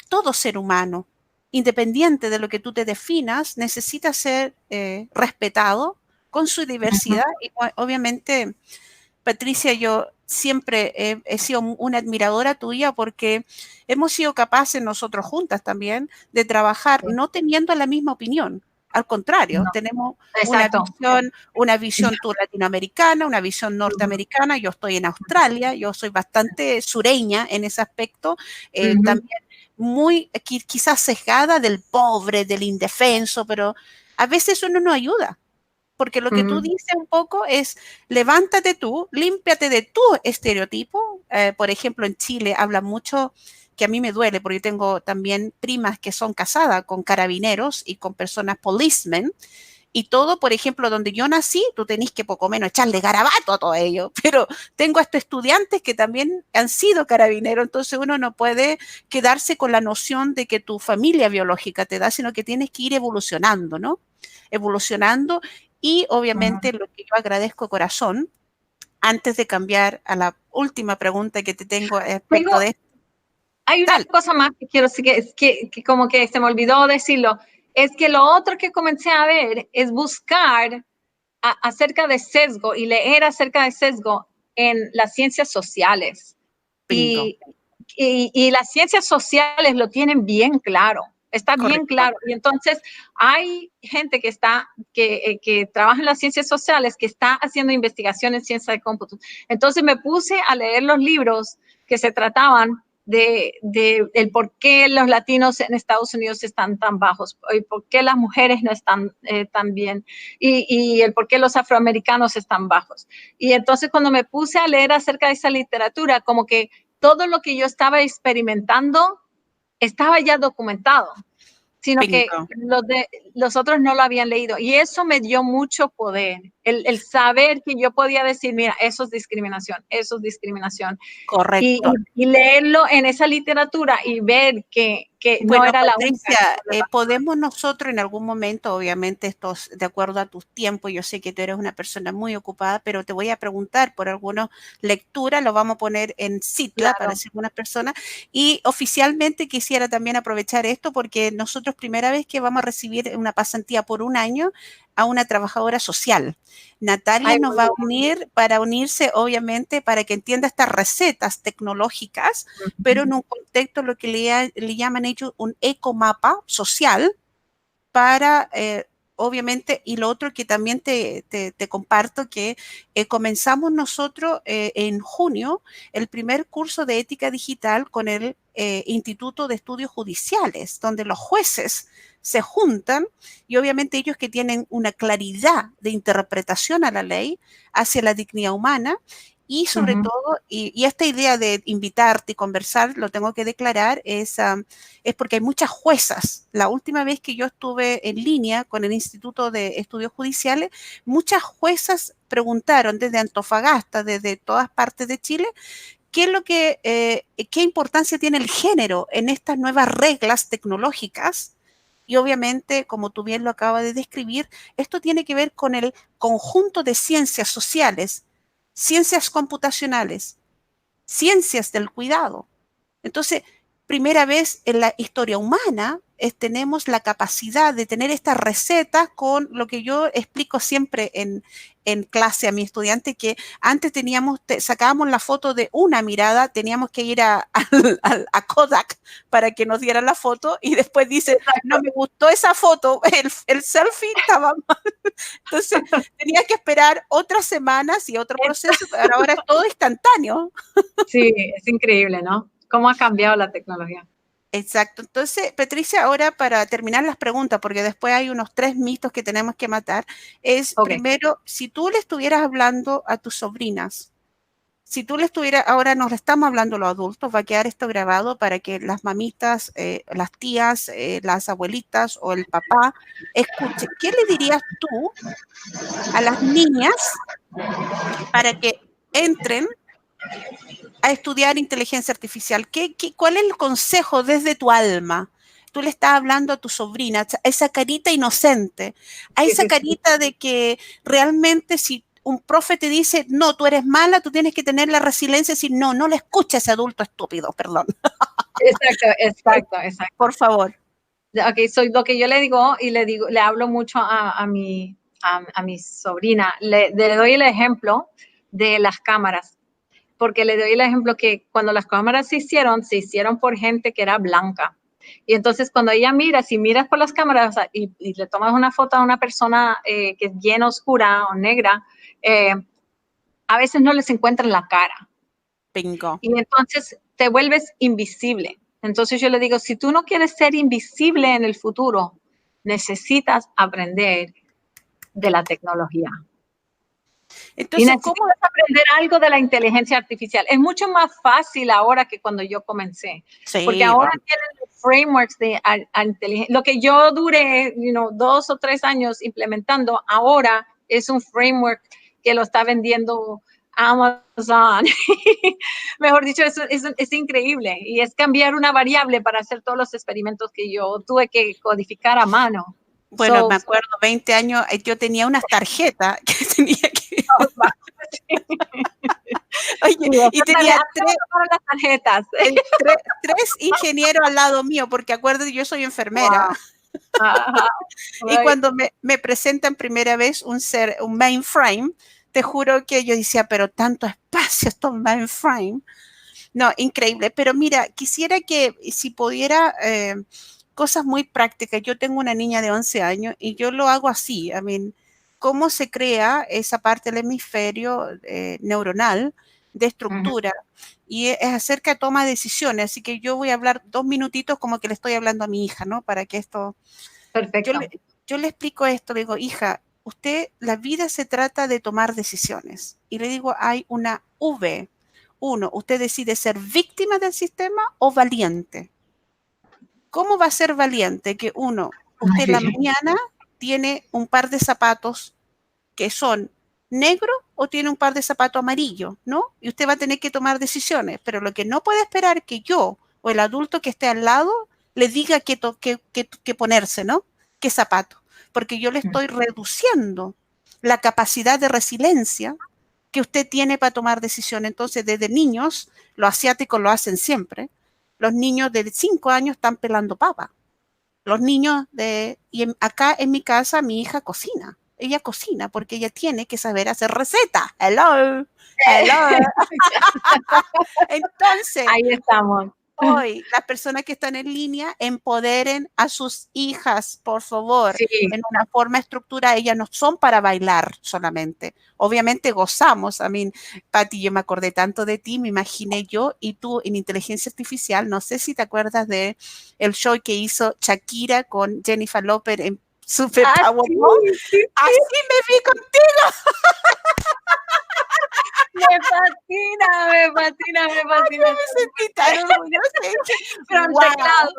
todo ser humano, independiente de lo que tú te definas, necesita ser respetado con su diversidad. Y obviamente, Patricia, yo siempre he sido una admiradora tuya porque hemos sido capaces nosotros juntas también de trabajar no teniendo la misma opinión. Al contrario, tenemos una visión tú latinoamericana, una visión norteamericana. Yo estoy en Australia, yo soy bastante sureña en ese aspecto, también muy quizás sesgada del pobre, del indefenso, pero a veces uno no ayuda. Porque lo que tú dices un poco es, levántate tú, límpiate de tu estereotipo. Por ejemplo, en Chile habla mucho, que a mí me duele, porque yo tengo también primas que son casadas con carabineros y con personas policemen, y todo, por ejemplo, donde yo nací, tú tenés que poco menos echarle garabato a todo ello, pero tengo hasta estudiantes que también han sido carabineros, entonces uno no puede quedarse con la noción de que tu familia biológica te da, sino que tienes que ir evolucionando, ¿no? Evolucionando. Y obviamente lo que yo agradezco corazón, antes de cambiar a la última pregunta que te tengo respecto de esto. Hay una cosa más que quiero decir, que como que se me olvidó decirlo, es que lo otro que comencé a ver es buscar acerca de sesgo y leer acerca de sesgo en las ciencias sociales. Y las ciencias sociales lo tienen bien claro. Está bien claro. Y entonces hay gente que trabaja en las ciencias sociales que está haciendo investigación en ciencia de cómputo. Entonces me puse a leer los libros que se trataban de el por qué los latinos en Estados Unidos están tan bajos, y por qué las mujeres no están tan bien, y el por qué los afroamericanos están bajos. Y entonces cuando me puse a leer acerca de esa literatura, como que todo lo que yo estaba experimentando estaba ya documentado, sino que Bingo. los otros no lo habían leído. Y eso me dio mucho poder, el saber que yo podía decir, mira, eso es discriminación, eso es discriminación. Correcto. Y leerlo en esa literatura y ver que Bueno, no era la Patricia, única. podemos nosotros en algún momento, obviamente esto es de acuerdo a tus tiempos, yo sé que tú eres una persona muy ocupada, pero te voy a preguntar por alguna lectura, lo vamos a poner en cita para algunas personas, y oficialmente quisiera también aprovechar esto porque nosotros primera vez que vamos a recibir una pasantía por un año a una trabajadora social. Natalia nos va a unir para unirse, obviamente, para que entienda estas recetas tecnológicas, pero en un contexto lo que le llaman ellos un ecomapa social para, obviamente, y lo otro que también te comparto, que comenzamos nosotros en junio el primer curso de ética digital con el Instituto de Estudios Judiciales, donde los jueces se juntan y obviamente ellos que tienen una claridad de interpretación a la ley hacia la dignidad humana y sobre todo, y esta idea de invitarte y conversar, lo tengo que declarar, es porque hay muchas juezas. La última vez que yo estuve en línea con el Instituto de Estudios Judiciales, muchas juezas preguntaron desde Antofagasta, desde todas partes de Chile, qué es lo que, qué importancia tiene el género en estas nuevas reglas tecnológicas. Y obviamente, como tú bien lo acabas de describir, esto tiene que ver con el conjunto de ciencias sociales, ciencias computacionales, ciencias del cuidado. Entonces, primera vez en la historia humana tenemos la capacidad de tener estas recetas con lo que yo explico siempre en clase a mi estudiante, que antes sacábamos la foto de una mirada, teníamos que ir a Kodak para que nos dieran la foto y después dice, no me gustó esa foto, el selfie estaba mal. Entonces, tenía que esperar otras semanas y otro proceso, pero ahora es todo instantáneo. Sí, es increíble, ¿no? Cómo ha cambiado la tecnología. Exacto. Entonces, Patricia, ahora para terminar las preguntas, porque después hay unos 3 mitos que tenemos que matar, es primero, si tú le estuvieras hablando a tus sobrinas, si tú le estuvieras, ahora nos estamos hablando los adultos, va a quedar esto grabado para que las mamitas, las tías, las abuelitas o el papá escuchen. ¿Qué le dirías tú a las niñas para que entren a estudiar inteligencia artificial? ¿Cuál es el consejo desde tu alma? Tú le estás hablando a tu sobrina, a esa carita inocente, a esa carita de que realmente si un profe te dice, no, tú eres mala, tú tienes que tener la resiliencia y decir, no, no le escuches a ese adulto estúpido, perdón. Exacto. Por favor. Ok, soy lo que yo le digo y le hablo mucho a mi sobrina. Le doy el ejemplo de las cámaras, porque le doy el ejemplo que cuando las cámaras se hicieron por gente que era blanca. Y entonces cuando ella mira, si miras por las cámaras, o sea, y le tomas una foto a una persona que es bien oscura o negra, a veces no les encuentran la cara. Bingo. Y entonces te vuelves invisible. Entonces yo le digo, si tú no quieres ser invisible en el futuro, necesitas aprender de la tecnología. Entonces, y necesitas aprender algo de la inteligencia artificial. Es mucho más fácil ahora que cuando yo comencé. Sí, porque ahora tienen los frameworks de inteligencia. Lo que yo duré 2 o 3 años implementando, ahora es un framework que lo está vendiendo Amazon. Mejor dicho, es increíble. Y es cambiar una variable para hacer todos los experimentos que yo tuve que codificar a mano. Bueno, me acuerdo, 20 años, yo tenía unas tarjetas que tenía que... Oye, y tenía tres ingenieros al lado mío, porque acuérdate, yo soy enfermera. Wow. Y cuando me presentan primera vez un mainframe, te juro que yo decía, pero tanto espacio estos mainframe. No, increíble. Pero mira, quisiera que si pudiera... cosas muy prácticas. Yo tengo una niña de 11 años y yo lo hago así. I mean, cómo se crea esa parte del hemisferio neuronal de estructura, y es acerca de toma de decisiones, así que yo voy a hablar 2 minutitos como que le estoy hablando a mi hija, ¿no? Para que esto... Perfecto. Yo le explico esto, le digo, hija, la vida se trata de tomar decisiones, y le digo, hay una V. Uno, usted decide ser víctima del sistema o valiente. ¿Cómo va a ser valiente? Que usted en la mañana tiene un par de zapatos que son negro o tiene un par de zapatos amarillos, ¿no? Y usted va a tener que tomar decisiones, pero lo que no puede esperar es que yo o el adulto que esté al lado le diga qué ponerse, ¿no? ¿Qué zapato? Porque yo le estoy reduciendo la capacidad de resiliencia que usted tiene para tomar decisiones. Entonces, desde niños, los asiáticos lo hacen siempre. Los niños de 5 años están pelando papa. Los niños acá en mi casa, mi hija cocina. Ella cocina porque ella tiene que saber hacer recetas. Hello, hello. Entonces, ahí estamos. Hoy, las personas que están en línea empoderen a sus hijas, por favor, sí. en una forma estructurada. Ellas no son para bailar solamente. Obviamente gozamos. A mí, Pati, yo me acordé tanto de ti, me imaginé yo y tú en inteligencia artificial. No sé si te acuerdas de el show que hizo Shakira con Jennifer López en Super Powerball. Sí. Así me vi contigo. Me fascina, me fascina, me fascina. Ay, me sentí tan orgullosa. Pero wow. teclado,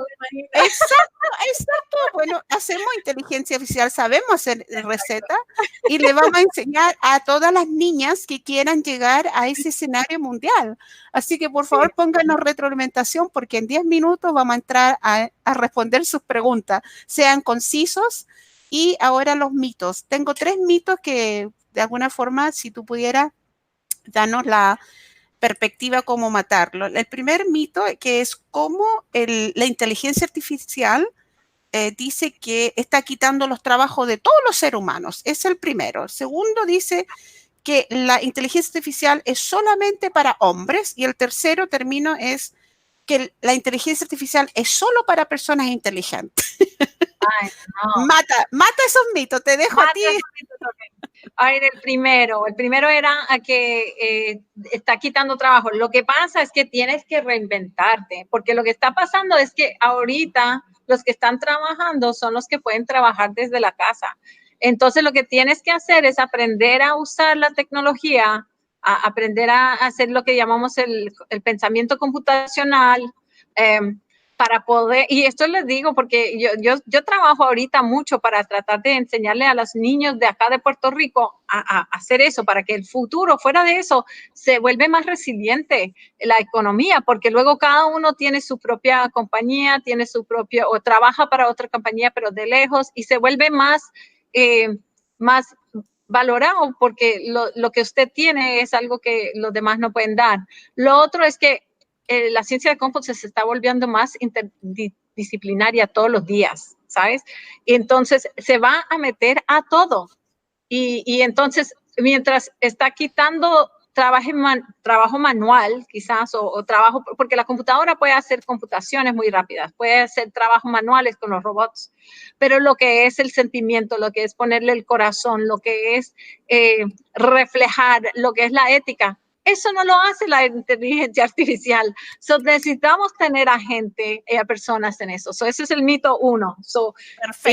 Exacto. Bueno, hacemos inteligencia artificial, sabemos hacer recetas y le vamos a enseñar a todas las niñas que quieran llegar a ese escenario mundial. Así que por favor pónganos retroalimentación porque en 10 minutos vamos a entrar a responder sus preguntas. Sean concisos. Y ahora los mitos. Tengo 3 mitos que de alguna forma, si tú pudieras darnos la perspectiva cómo matarlo. El primer mito que es cómo la inteligencia artificial dice que está quitando los trabajos de todos los seres humanos. Es el primero. El segundo dice que la inteligencia artificial es solamente para hombres. Y el tercero término es que la inteligencia artificial es solo para personas inteligentes. Ay, no. Mata esos mitos, te dejo a ti. A ver, el primero era a que está quitando trabajo. Lo que pasa es que tienes que reinventarte, porque lo que está pasando es que ahorita los que están trabajando son los que pueden trabajar desde la casa. Entonces, lo que tienes que hacer es aprender a usar la tecnología, aprender a hacer lo que llamamos el pensamiento computacional, para poder, y esto les digo porque yo trabajo ahorita mucho para tratar de enseñarle a los niños de acá de Puerto Rico a hacer eso, para que el futuro, fuera de eso, se vuelve más resiliente la economía, porque luego cada uno tiene su propia compañía, tiene su propio, o trabaja para otra compañía, pero de lejos, y se vuelve más valorado, porque lo que usted tiene es algo que los demás no pueden dar. Lo otro es que la ciencia de cómputo se está volviendo más interdisciplinaria todos los días, ¿sabes? Y entonces se va a meter a todo. Y entonces, mientras está quitando trabajo manual, quizás, o trabajo, porque la computadora puede hacer computaciones muy rápidas, puede hacer trabajos manuales con los robots, pero lo que es el sentimiento, lo que es ponerle el corazón, lo que es reflejar, lo que es la ética, eso no lo hace la inteligencia artificial. So, necesitamos tener a gente, a personas en eso. So, ese es el mito 1. So,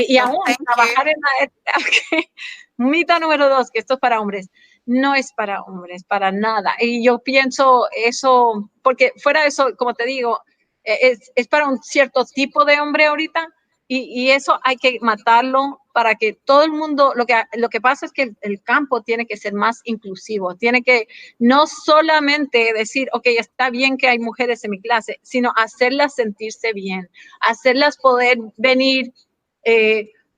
y aún trabajar en la ética. Okay. Mito número 2, que esto es para hombres. No es para hombres, para nada. Y yo pienso eso, porque fuera de eso, como te digo, es para un cierto tipo de hombre ahorita, y eso hay que matarlo para que todo el mundo, lo que pasa es que el campo tiene que ser más inclusivo, tiene que no solamente decir, ok, está bien que hay mujeres en mi clase, sino hacerlas sentirse bien, hacerlas poder venir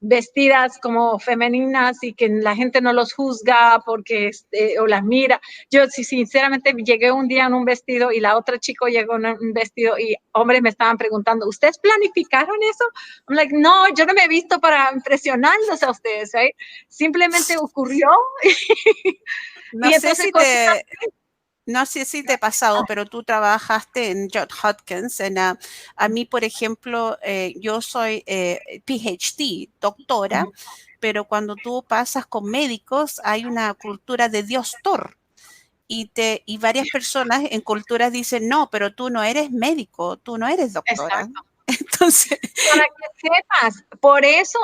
vestidas como femeninas y que la gente no los juzga porque o las mira. Yo sinceramente llegué un día en un vestido y la otra chico llegó en un vestido y hombres me estaban preguntando, ¿ustedes planificaron eso? I'm like, no, yo no me he visto para impresionarlos a ustedes, right? Simplemente ocurrió. No sé si te ha pasado, pero tú trabajaste en Johns Hopkins. A mí, por ejemplo, yo soy PhD, doctora, pero cuando tú pasas con médicos hay una cultura de Dios Thor. y varias personas en culturas dicen, no, pero tú no eres médico, tú no eres doctora. Exacto. Entonces, para que sepas, por eso,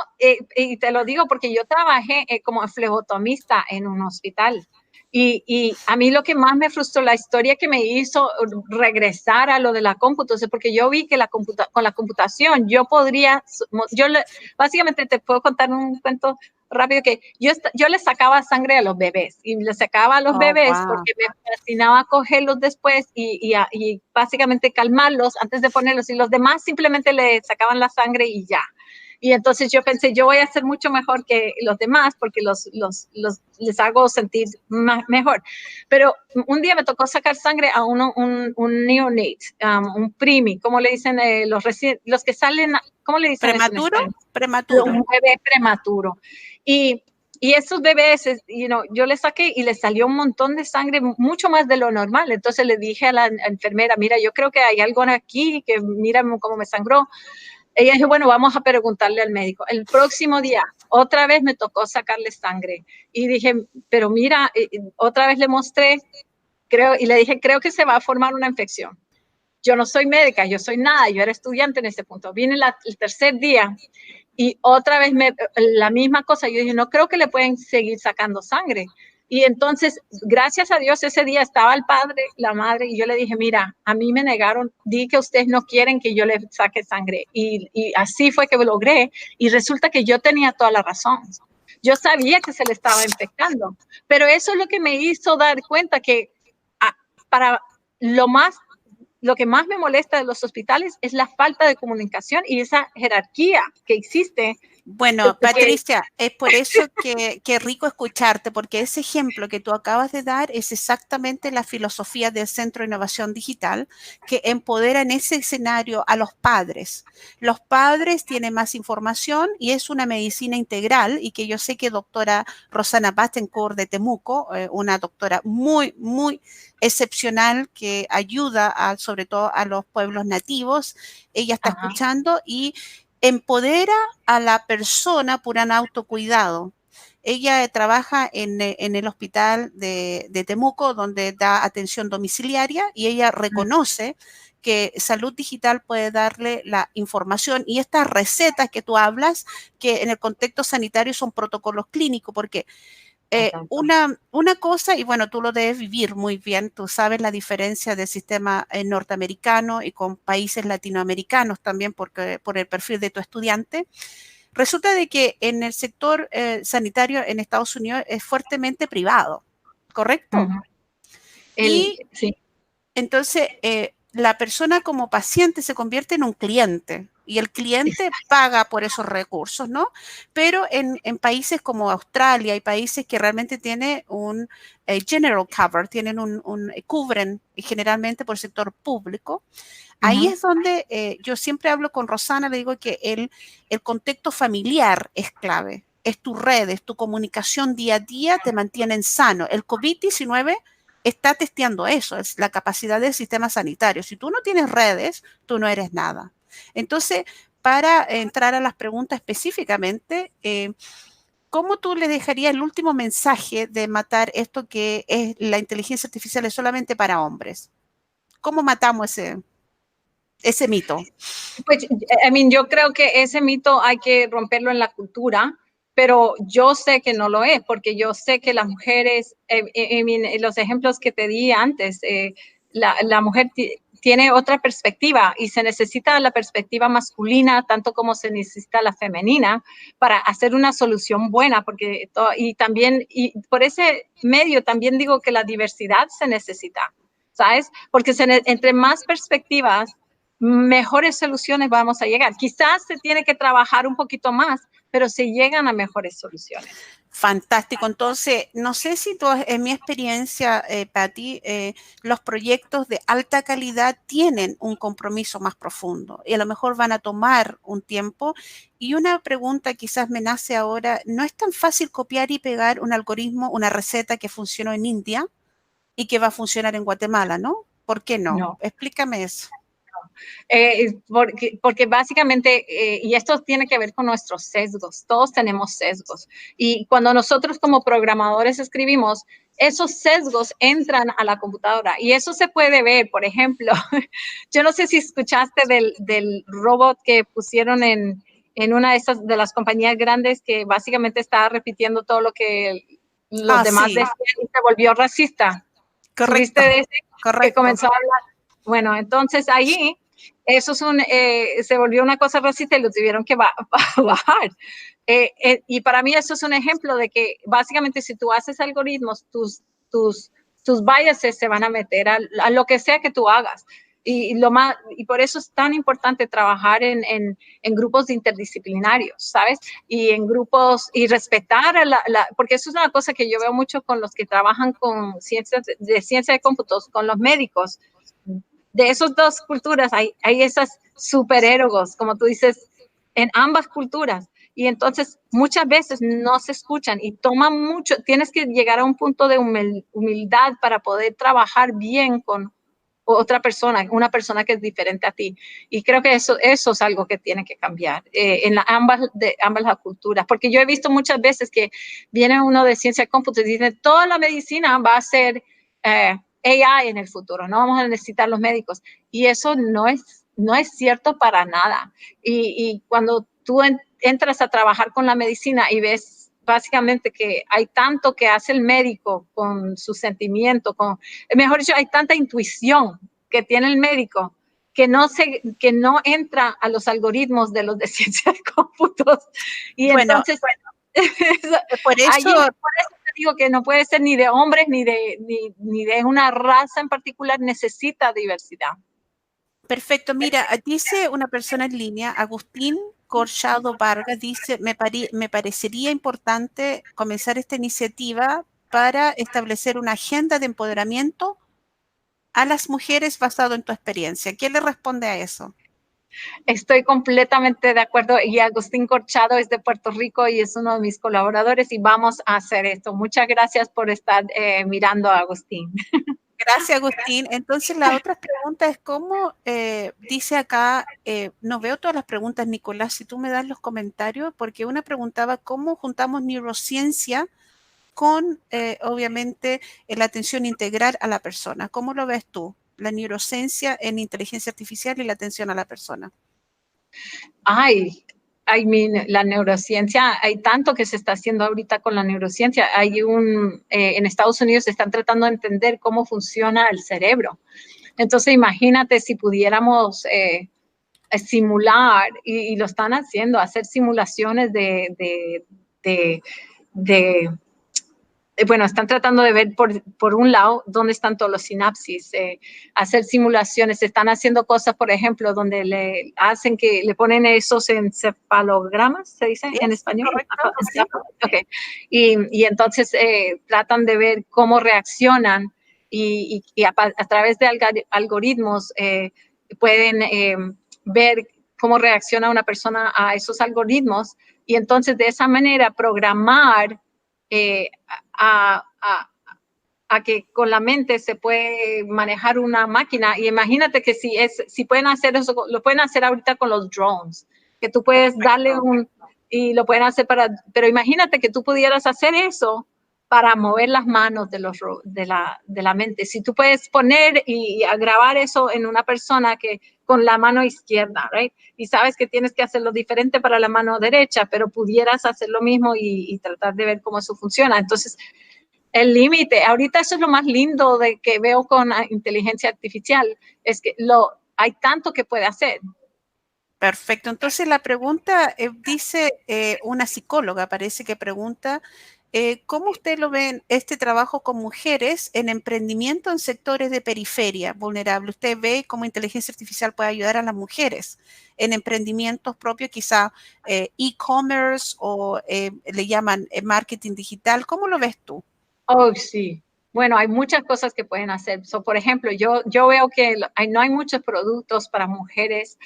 y te lo digo porque yo trabajé como flebotomista en un hospital. Y a mí lo que más me frustró, la historia que me hizo regresar a lo de la cómputo, porque yo vi que con la computación yo podría, básicamente te puedo contar un cuento rápido que yo le sacaba sangre a los bebés y le sacaba a los bebés wow. porque me fascinaba cogerlos después y básicamente calmarlos antes de ponerlos y los demás simplemente le sacaban la sangre y ya. Y entonces yo pensé, yo voy a ser mucho mejor que los demás porque les hago sentir mejor. Pero un día me tocó sacar sangre a un neonate, un preemie, ¿cómo le dicen los que salen? ¿Cómo le dicen ¿Prematuro? eso en Prematuro. un bebé prematuro. Y esos bebés, yo les saqué y les salió un montón de sangre, mucho más de lo normal. Entonces le dije a la enfermera, mira, yo creo que hay algo aquí, que mira cómo me sangró. Ella dijo, bueno, vamos a preguntarle al médico. El próximo día, otra vez me tocó sacarle sangre. Y dije, pero mira, otra vez le mostré, y le dije, creo que se va a formar una infección. Yo no soy médica, yo soy nada, yo era estudiante en ese punto. Vine el tercer día y otra vez la misma cosa. Yo dije, no creo que le pueden seguir sacando sangre. Y entonces, gracias a Dios, ese día estaba el padre, la madre, y yo le dije, mira, a mí me negaron, di que ustedes no quieren que yo le saque sangre. Y así fue que lo logré. Y resulta que yo tenía toda la razón. Yo sabía que se le estaba infectando, pero eso es lo que me hizo dar cuenta que para lo que más me molesta de los hospitales es la falta de comunicación y esa jerarquía que existe. Bueno, Patricia, es por eso que rico escucharte, porque ese ejemplo que tú acabas de dar es exactamente la filosofía del Centro de Innovación Digital, que empodera en ese escenario a los padres. Los padres tienen más información y es una medicina integral, y que yo sé que doctora Rosana Bastencourt de Temuco, una doctora muy, muy excepcional que ayuda sobre todo a los pueblos nativos, ella está escuchando y empodera a la persona por un autocuidado. Ella trabaja en el hospital de Temuco, donde da atención domiciliaria, y ella reconoce que Salud Digital puede darle la información y estas recetas que tú hablas, que en el contexto sanitario son protocolos clínicos, porque una cosa, y bueno, tú lo debes vivir muy bien, tú sabes la diferencia del sistema norteamericano y con países latinoamericanos también, porque por el perfil de tu estudiante. Resulta de que en el sector sanitario en Estados Unidos es fuertemente privado, ¿correcto? Y sí. entonces la persona como paciente se convierte en un cliente y el cliente paga por esos recursos, ¿no? Pero en países como Australia y países que realmente tienen un general cover, cubren generalmente por el sector público. Ahí es donde yo siempre hablo con Rosana, le digo que el contexto familiar es clave. Es tu red, es tu comunicación día a día, te mantienen sano. El COVID-19 está testeando eso, es la capacidad del sistema sanitario. Si tú no tienes redes, tú no eres nada. Entonces, para entrar a las preguntas específicamente, ¿cómo tú le dejarías el último mensaje de matar esto que es la inteligencia artificial es solamente para hombres? ¿Cómo matamos ese mito? Pues, yo creo que ese mito hay que romperlo en la cultura, pero yo sé que no lo es, porque yo sé que las mujeres, los ejemplos que te di antes, la mujer tiene otra perspectiva y se necesita la perspectiva masculina tanto como se necesita la femenina para hacer una solución buena, y también, y por ese medio también digo que la diversidad se necesita, ¿sabes? Porque entre más perspectivas, mejores soluciones vamos a llegar. Quizás se tiene que trabajar un poquito más, pero se llegan a mejores soluciones. Fantástico. Entonces, no sé si tú, en mi experiencia, Patti, los proyectos de alta calidad tienen un compromiso más profundo y a lo mejor van a tomar un tiempo. Y una pregunta quizás me nace ahora, ¿no es tan fácil copiar y pegar un algoritmo, una receta que funcionó en India y que va a funcionar en Guatemala, no? ¿Por qué no? No. Explícame eso. Porque básicamente, y esto tiene que ver con nuestros sesgos, todos tenemos sesgos. Y cuando nosotros como programadores escribimos, esos sesgos entran a la computadora y eso se puede ver, por ejemplo, yo no sé si escuchaste del robot que pusieron en una de esas de las compañías grandes que básicamente estaba repitiendo todo lo que los demás sí, decían y se volvió racista. correcto, ¿Subiste de ese que correcto. comenzó a hablar? Bueno, entonces ahí eso se volvió una cosa racista y lo tuvieron que bajar. Y para mí eso es un ejemplo de que básicamente si tú haces algoritmos, tus biases se van a meter a lo que sea que tú hagas. Y por eso es tan importante trabajar en grupos interdisciplinarios, ¿sabes? Y en grupos, y respetar porque eso es una cosa que yo veo mucho con los que trabajan con ciencia de cómputos, con los médicos. De esas dos culturas hay esas superhéroes, como tú dices, en ambas culturas. Y entonces muchas veces no se escuchan y toman mucho, tienes que llegar a un punto de humildad para poder trabajar bien con otra persona, una persona que es diferente a ti. Y creo que eso es algo que tiene que cambiar en ambas las culturas, porque yo he visto muchas veces que viene uno de ciencia de cómputo y dice, toda la medicina va a ser AI en el futuro, no vamos a necesitar los médicos. Y eso no es cierto para nada. Y cuando tú entras a trabajar con la medicina y ves básicamente que hay tanto que hace el médico con su sentimiento, mejor dicho, hay tanta intuición que tiene el médico que no entra a los algoritmos de los de ciencia de cómputos. Y Bueno, entonces, por eso, por eso te digo que no puede ser ni de hombres ni de una raza en particular, necesita diversidad. perfecto. Mira, dice una persona en línea, Agustín Corchado Vargas, dice, me parecería importante comenzar esta iniciativa para establecer una agenda de empoderamiento a las mujeres basado en tu experiencia. ¿Quién le responde a eso? Estoy completamente de acuerdo y Agustín Corchado es de Puerto Rico y es uno de mis colaboradores y vamos a hacer esto. Muchas gracias por estar mirando a Agustín. Gracias, Agustín. Entonces, la otra pregunta es cómo, dice acá, no veo todas las preguntas, Nicolás, si tú me das los comentarios, porque una preguntaba cómo juntamos neurociencia con, obviamente, la atención integral a la persona. ¿Cómo lo ves tú? La neurociencia en inteligencia artificial y la atención a la persona. Ay, la neurociencia, hay tanto que se está haciendo ahorita con la neurociencia. En Estados Unidos se están tratando de entender cómo funciona el cerebro. Entonces, imagínate si pudiéramos simular, y lo están haciendo, hacer simulaciones bueno, están tratando de ver por un lado dónde están todos los sinapsis, hacer simulaciones, están haciendo cosas, por ejemplo, donde le ponen esos encefalogramas, ¿se dice en español? Correcto, sí. Okay. Y entonces tratan de ver cómo reaccionan y a través de algoritmos pueden ver cómo reacciona una persona a esos algoritmos y entonces de esa manera programar a que con la mente se puede manejar una máquina. Y imagínate que si pueden hacer eso, lo pueden hacer ahorita con los drones, que tú puedes darle y lo pueden hacer pero imagínate que tú pudieras hacer eso para mover las manos de la mente. Si tú puedes poner y grabar eso en una persona que con la mano izquierda, right? Y sabes que tienes que hacerlo diferente para la mano derecha, pero pudieras hacer lo mismo y tratar de ver cómo eso funciona. Entonces, el límite, ahorita eso es lo más lindo de que veo con inteligencia artificial, es que hay tanto que puede hacer. Perfecto. Entonces la pregunta dice una psicóloga, parece que pregunta, ¿cómo usted lo ve este trabajo con mujeres en emprendimiento en sectores de periferia vulnerable? ¿Usted ve cómo inteligencia artificial puede ayudar a las mujeres en emprendimientos propios, quizá e-commerce o le llaman marketing digital? ¿Cómo lo ves tú? Oh, sí. Bueno, hay muchas cosas que pueden hacer. Por ejemplo, yo veo que no hay muchos productos para mujeres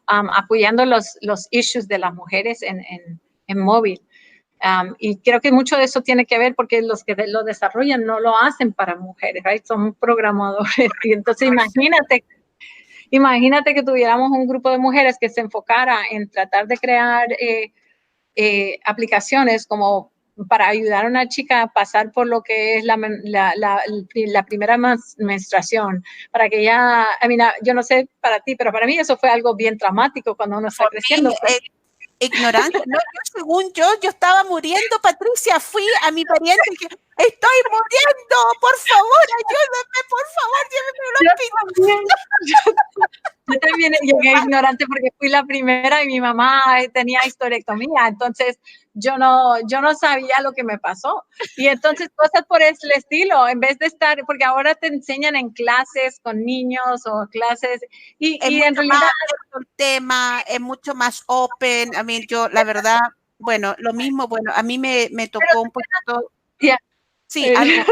apoyando los issues de las mujeres en móvil. Y creo que mucho de eso tiene que ver porque los que lo desarrollan no lo hacen para mujeres, right? Son programadores. Y entonces imagínate que tuviéramos un grupo de mujeres que se enfocara en tratar de crear aplicaciones como para ayudar a una chica a pasar por lo que es la primera menstruación, para que ella, yo no sé para ti, pero para mí eso fue algo bien traumático cuando uno está creciendo. Ignorancia. No, según yo estaba muriendo, Patricia, fui a mi pariente y dije, estoy muriendo, por favor, ayúdame, por favor, lléveme Yo también llegué ignorante porque fui la primera y mi mamá tenía histerectomía, entonces yo no sabía lo que me pasó. Y entonces cosas por el estilo, en vez de estar, porque ahora te enseñan en clases con niños o clases, y en realidad el tema es mucho más open. A mí, yo, la verdad, bueno, lo mismo, bueno, a mí me tocó un poquito, sí, algo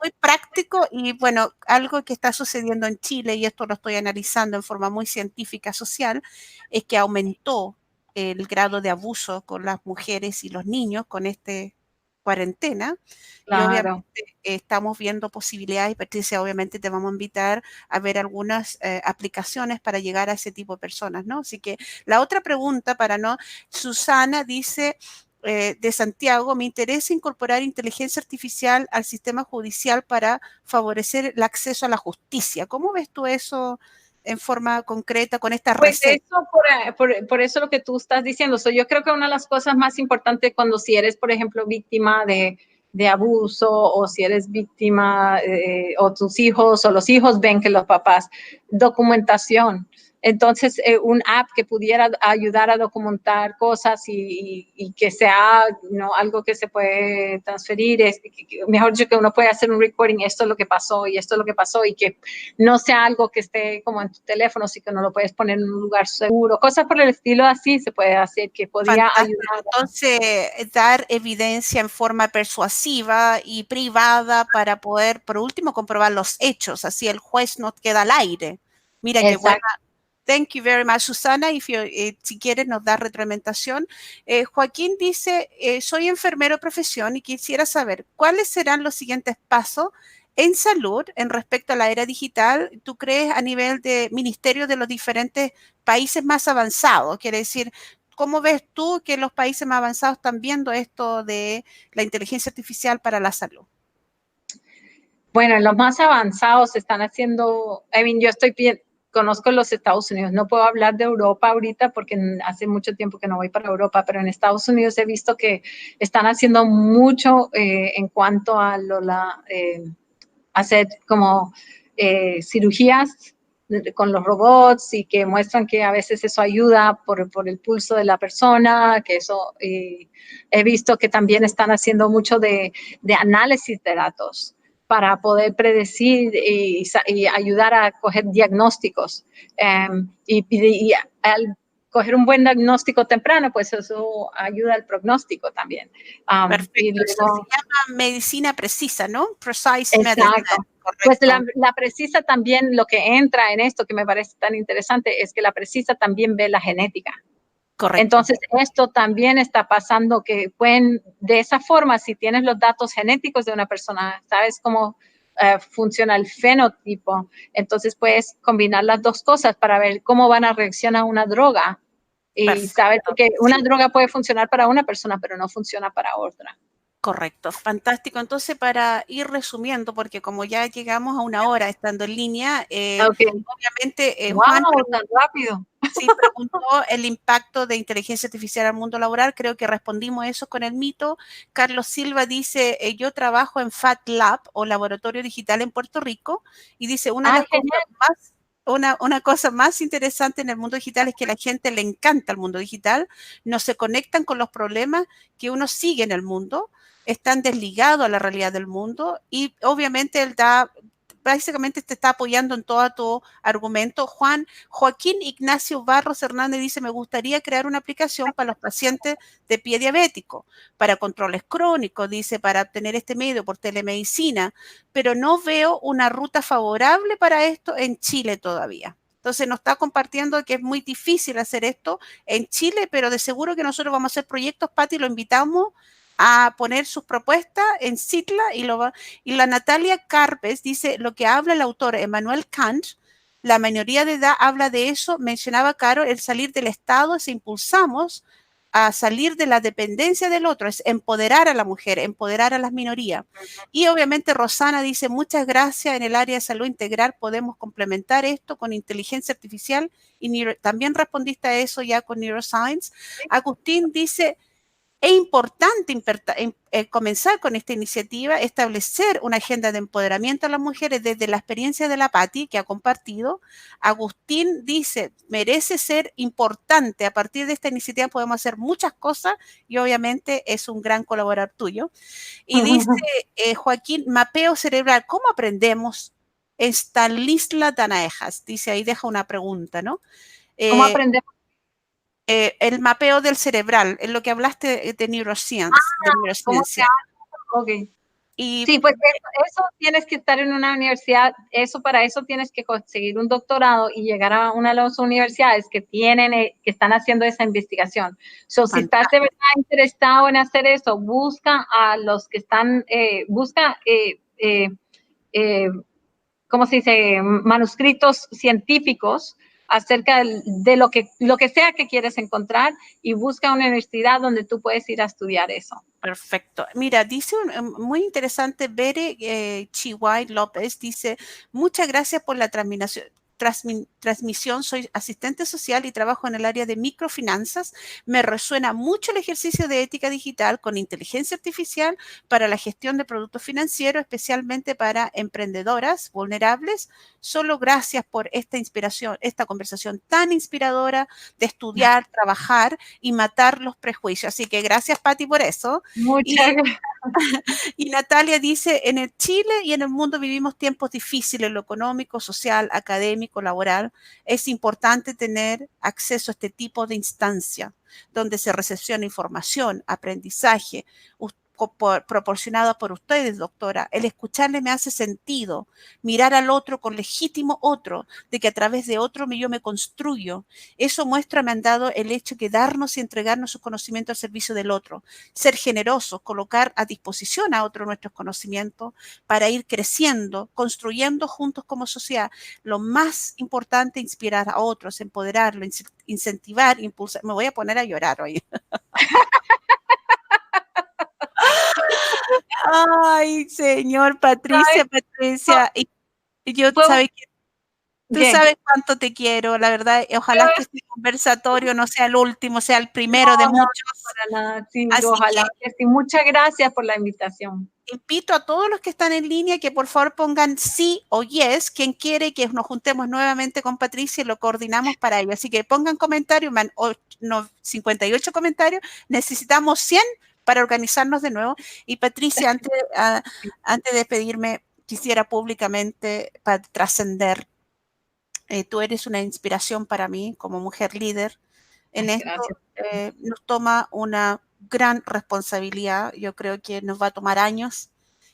muy práctico y bueno, algo que está sucediendo en Chile, y esto lo estoy analizando en forma muy científica, social, es que aumentó el grado de abuso con las mujeres y los niños con este cuarentena. Y obviamente estamos viendo posibilidades, y Patricia, obviamente te vamos a invitar a ver algunas aplicaciones para llegar a ese tipo de personas, ¿no? Así que la otra pregunta para no, Susana dice, de Santiago, me interesa incorporar inteligencia artificial al sistema judicial para favorecer el acceso a la justicia. ¿Cómo ves tú eso en forma concreta con esta receta? Eso, por eso lo que tú estás diciendo. Yo creo que una de las cosas más importantes cuando si eres, por ejemplo, víctima de abuso o si eres víctima o tus hijos o los hijos ven que los papás, documentación. Entonces, un app que pudiera ayudar a documentar cosas y que sea algo que se puede transferir, mejor dicho, que uno puede hacer un recording, esto es lo que pasó y esto es lo que pasó, y que no sea algo que esté como en tu teléfono, sino que no lo puedes poner en un lugar seguro. Cosas por el estilo así se puede hacer, que podría ayudar. Entonces, dar evidencia en forma persuasiva y privada para poder, por último, comprobar los hechos, así el juez no queda al aire. Mira qué buena. Thank you very much, Susana. Si quieres, nos da retroalimentación. Joaquín dice, soy enfermero de profesión y quisiera saber cuáles serán los siguientes pasos en salud en respecto a la era digital. ¿Tú crees a nivel de ministerio de los diferentes países más avanzados? Quiere decir, ¿cómo ves tú que los países más avanzados están viendo esto de la inteligencia artificial para la salud? Bueno, en los más avanzados están haciendo, yo conozco los Estados Unidos, no puedo hablar de Europa ahorita porque hace mucho tiempo que no voy para Europa, pero en Estados Unidos he visto que están haciendo mucho en cuanto a hacer como cirugías con los robots y que muestran que a veces eso ayuda por el pulso de la persona, que eso he visto que también están haciendo mucho de análisis de datos para poder predecir y ayudar a coger diagnósticos. Y al coger un buen diagnóstico temprano, pues eso ayuda al pronóstico también. Perfecto, luego, eso se llama medicina precisa, ¿no? Precise medicine. Pues la precisa también, lo que entra en esto que me parece tan interesante es que la precisa también ve la genética. Correcto. Entonces, esto también está pasando que pueden, de esa forma, si tienes los datos genéticos de una persona, sabes cómo funciona el fenotipo, entonces puedes combinar las dos cosas para ver cómo van a reaccionar a una droga y saber que una droga puede funcionar para una persona, pero no funciona para otra. Correcto, fantástico. Entonces, para ir resumiendo, porque como ya llegamos a una hora estando en línea, obviamente Juan tan rápido. Sí, preguntó el impacto de inteligencia artificial al mundo laboral. Creo que respondimos eso con el mito. Carlos Silva dice, yo trabajo en Fat Lab o Laboratorio Digital en Puerto Rico, y dice, una cosa más interesante en el mundo digital es que a la gente le encanta el mundo digital, no se conectan con los problemas que uno sigue en el mundo, están desligados a la realidad del mundo, y obviamente él básicamente te está apoyando en todo tu argumento. Joaquín Ignacio Barros Hernández dice, me gustaría crear una aplicación para los pacientes de pie diabético, para controles crónicos, dice, para obtener este medio por telemedicina, pero no veo una ruta favorable para esto en Chile todavía. Entonces nos está compartiendo que es muy difícil hacer esto en Chile, pero de seguro que nosotros vamos a hacer proyectos, Pati, lo invitamos a poner sus propuestas en Citla, y la Natalia Carpes dice, lo que habla el autor Emmanuel Kant La mayoría de edad habla de eso. Mencionaba, Caro, el salir del Estado, es impulsamos a salir de la dependencia del otro, es empoderar a la mujer, empoderar a las minorías. Y obviamente Rosana dice, muchas gracias, en el área de salud integral podemos complementar esto con inteligencia artificial y también respondiste a eso ya con neuroscience. Agustín dice, es importante comenzar con esta iniciativa, establecer una agenda de empoderamiento a las mujeres desde la experiencia de la Patti, que ha compartido. Agustín dice, merece ser importante. A partir de esta iniciativa podemos hacer muchas cosas y obviamente es un gran colaborador tuyo. Y dice Joaquín, mapeo cerebral, ¿cómo aprendemos? Stanisla Danaejas, dice ahí, deja una pregunta, ¿no? ¿Cómo aprendemos? El mapeo del cerebral, en lo que hablaste de neuroscience. ¿Cómo se hace? Ok. Y, sí, pues eso tienes que estar en una universidad, para eso tienes que conseguir un doctorado y llegar a una de las universidades que están haciendo esa investigación. So, si estás de verdad interesado en hacer eso, busca a los que están, ¿cómo se dice? Manuscritos científicos acerca de lo que sea que quieres encontrar y busca una universidad donde tú puedes ir a estudiar eso. Perfecto. Mira, dice muy interesante, Bere Chihuay López, dice, muchas gracias por la transmisión, soy asistente social y trabajo en el área de microfinanzas. Me resuena mucho el ejercicio de ética digital con inteligencia artificial para la gestión de productos financieros, especialmente para emprendedoras vulnerables. Solo gracias por esta inspiración, esta conversación tan inspiradora de estudiar, trabajar y matar los prejuicios. Así que gracias, Patti, por eso. Muchas gracias. Y Natalia dice, en el Chile y en el mundo vivimos tiempos difíciles, en lo económico, social, académico, laboral. Es importante tener acceso a este tipo de instancia donde se recepciona información, aprendizaje, proporcionada por ustedes, doctora. El escucharle me hace sentido, mirar al otro con legítimo otro, de que a través de otro yo me construyo. Eso muestra, me han dado el hecho de darnos y entregarnos sus conocimientos al servicio del otro, ser generosos, colocar a disposición a otro nuestros conocimientos para ir creciendo, construyendo juntos como sociedad. Lo más importante, inspirar a otros, empoderarlo, incentivar, impulsar. Me voy a poner a llorar hoy. Ay, señor, Patricia. Y yo, ¿sabes qué? Tú sabes cuánto te quiero, la verdad. Ojalá que este conversatorio no sea el último, sea el primero de muchos. No, para nada, sí, ojalá que sí. Muchas gracias por la invitación. Invito a todos los que están en línea que por favor pongan sí o yes, quien quiere que nos juntemos nuevamente con Patricia y lo coordinamos para ello. Así que pongan comentarios, 58 comentarios, necesitamos 100 para organizarnos de nuevo. Y Patricia, antes de despedirme, quisiera públicamente para trascender. Tú eres una inspiración para mí como mujer líder. En esto nos toma una gran responsabilidad. Yo creo que nos va a tomar años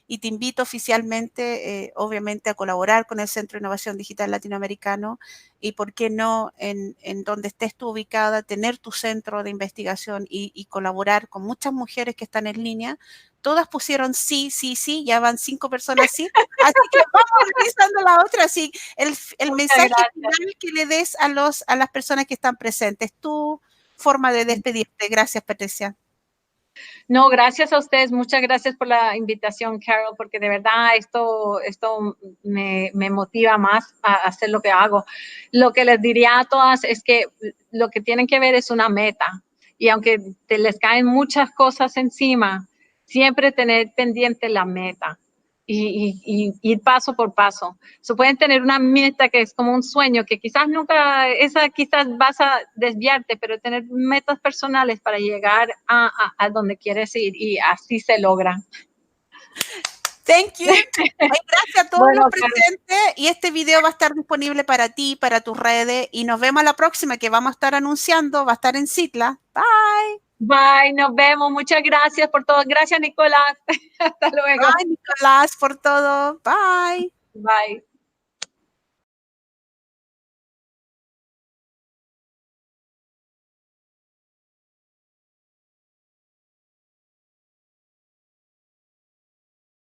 y te invito oficialmente, obviamente, a colaborar con el Centro de Innovación Digital Latinoamericano y, ¿por qué no, en donde estés tú ubicada, tener tu centro de investigación y colaborar con muchas mujeres que están en línea? Todas pusieron sí, sí, sí, ya van 5 personas sí, así que vamos revisando la otra. Sí, el mensaje final que le des a las personas que están presentes, tu forma de despedirte. Gracias, Patricia. No, gracias a ustedes, muchas gracias por la invitación, Carol, porque de verdad esto me motiva más a hacer lo que hago. Lo que les diría a todas es que lo que tienen que ver es una meta, y aunque les caen muchas cosas encima, siempre tener pendiente la meta y ir paso por paso. Pueden tener una meta que es como un sueño, que quizás vas a desviarte, pero tener metas personales para llegar a donde quieres ir, y así se logra. Thank you. Gracias a todos los presentes, y este video va a estar disponible para ti, para tus redes, y nos vemos a la próxima, que vamos a estar anunciando, va a estar en Citla. Bye. Bye, nos vemos. Muchas gracias por todo. Gracias, Nicolás. Hasta luego. Bye, Nicolás, por todo. Bye. Bye.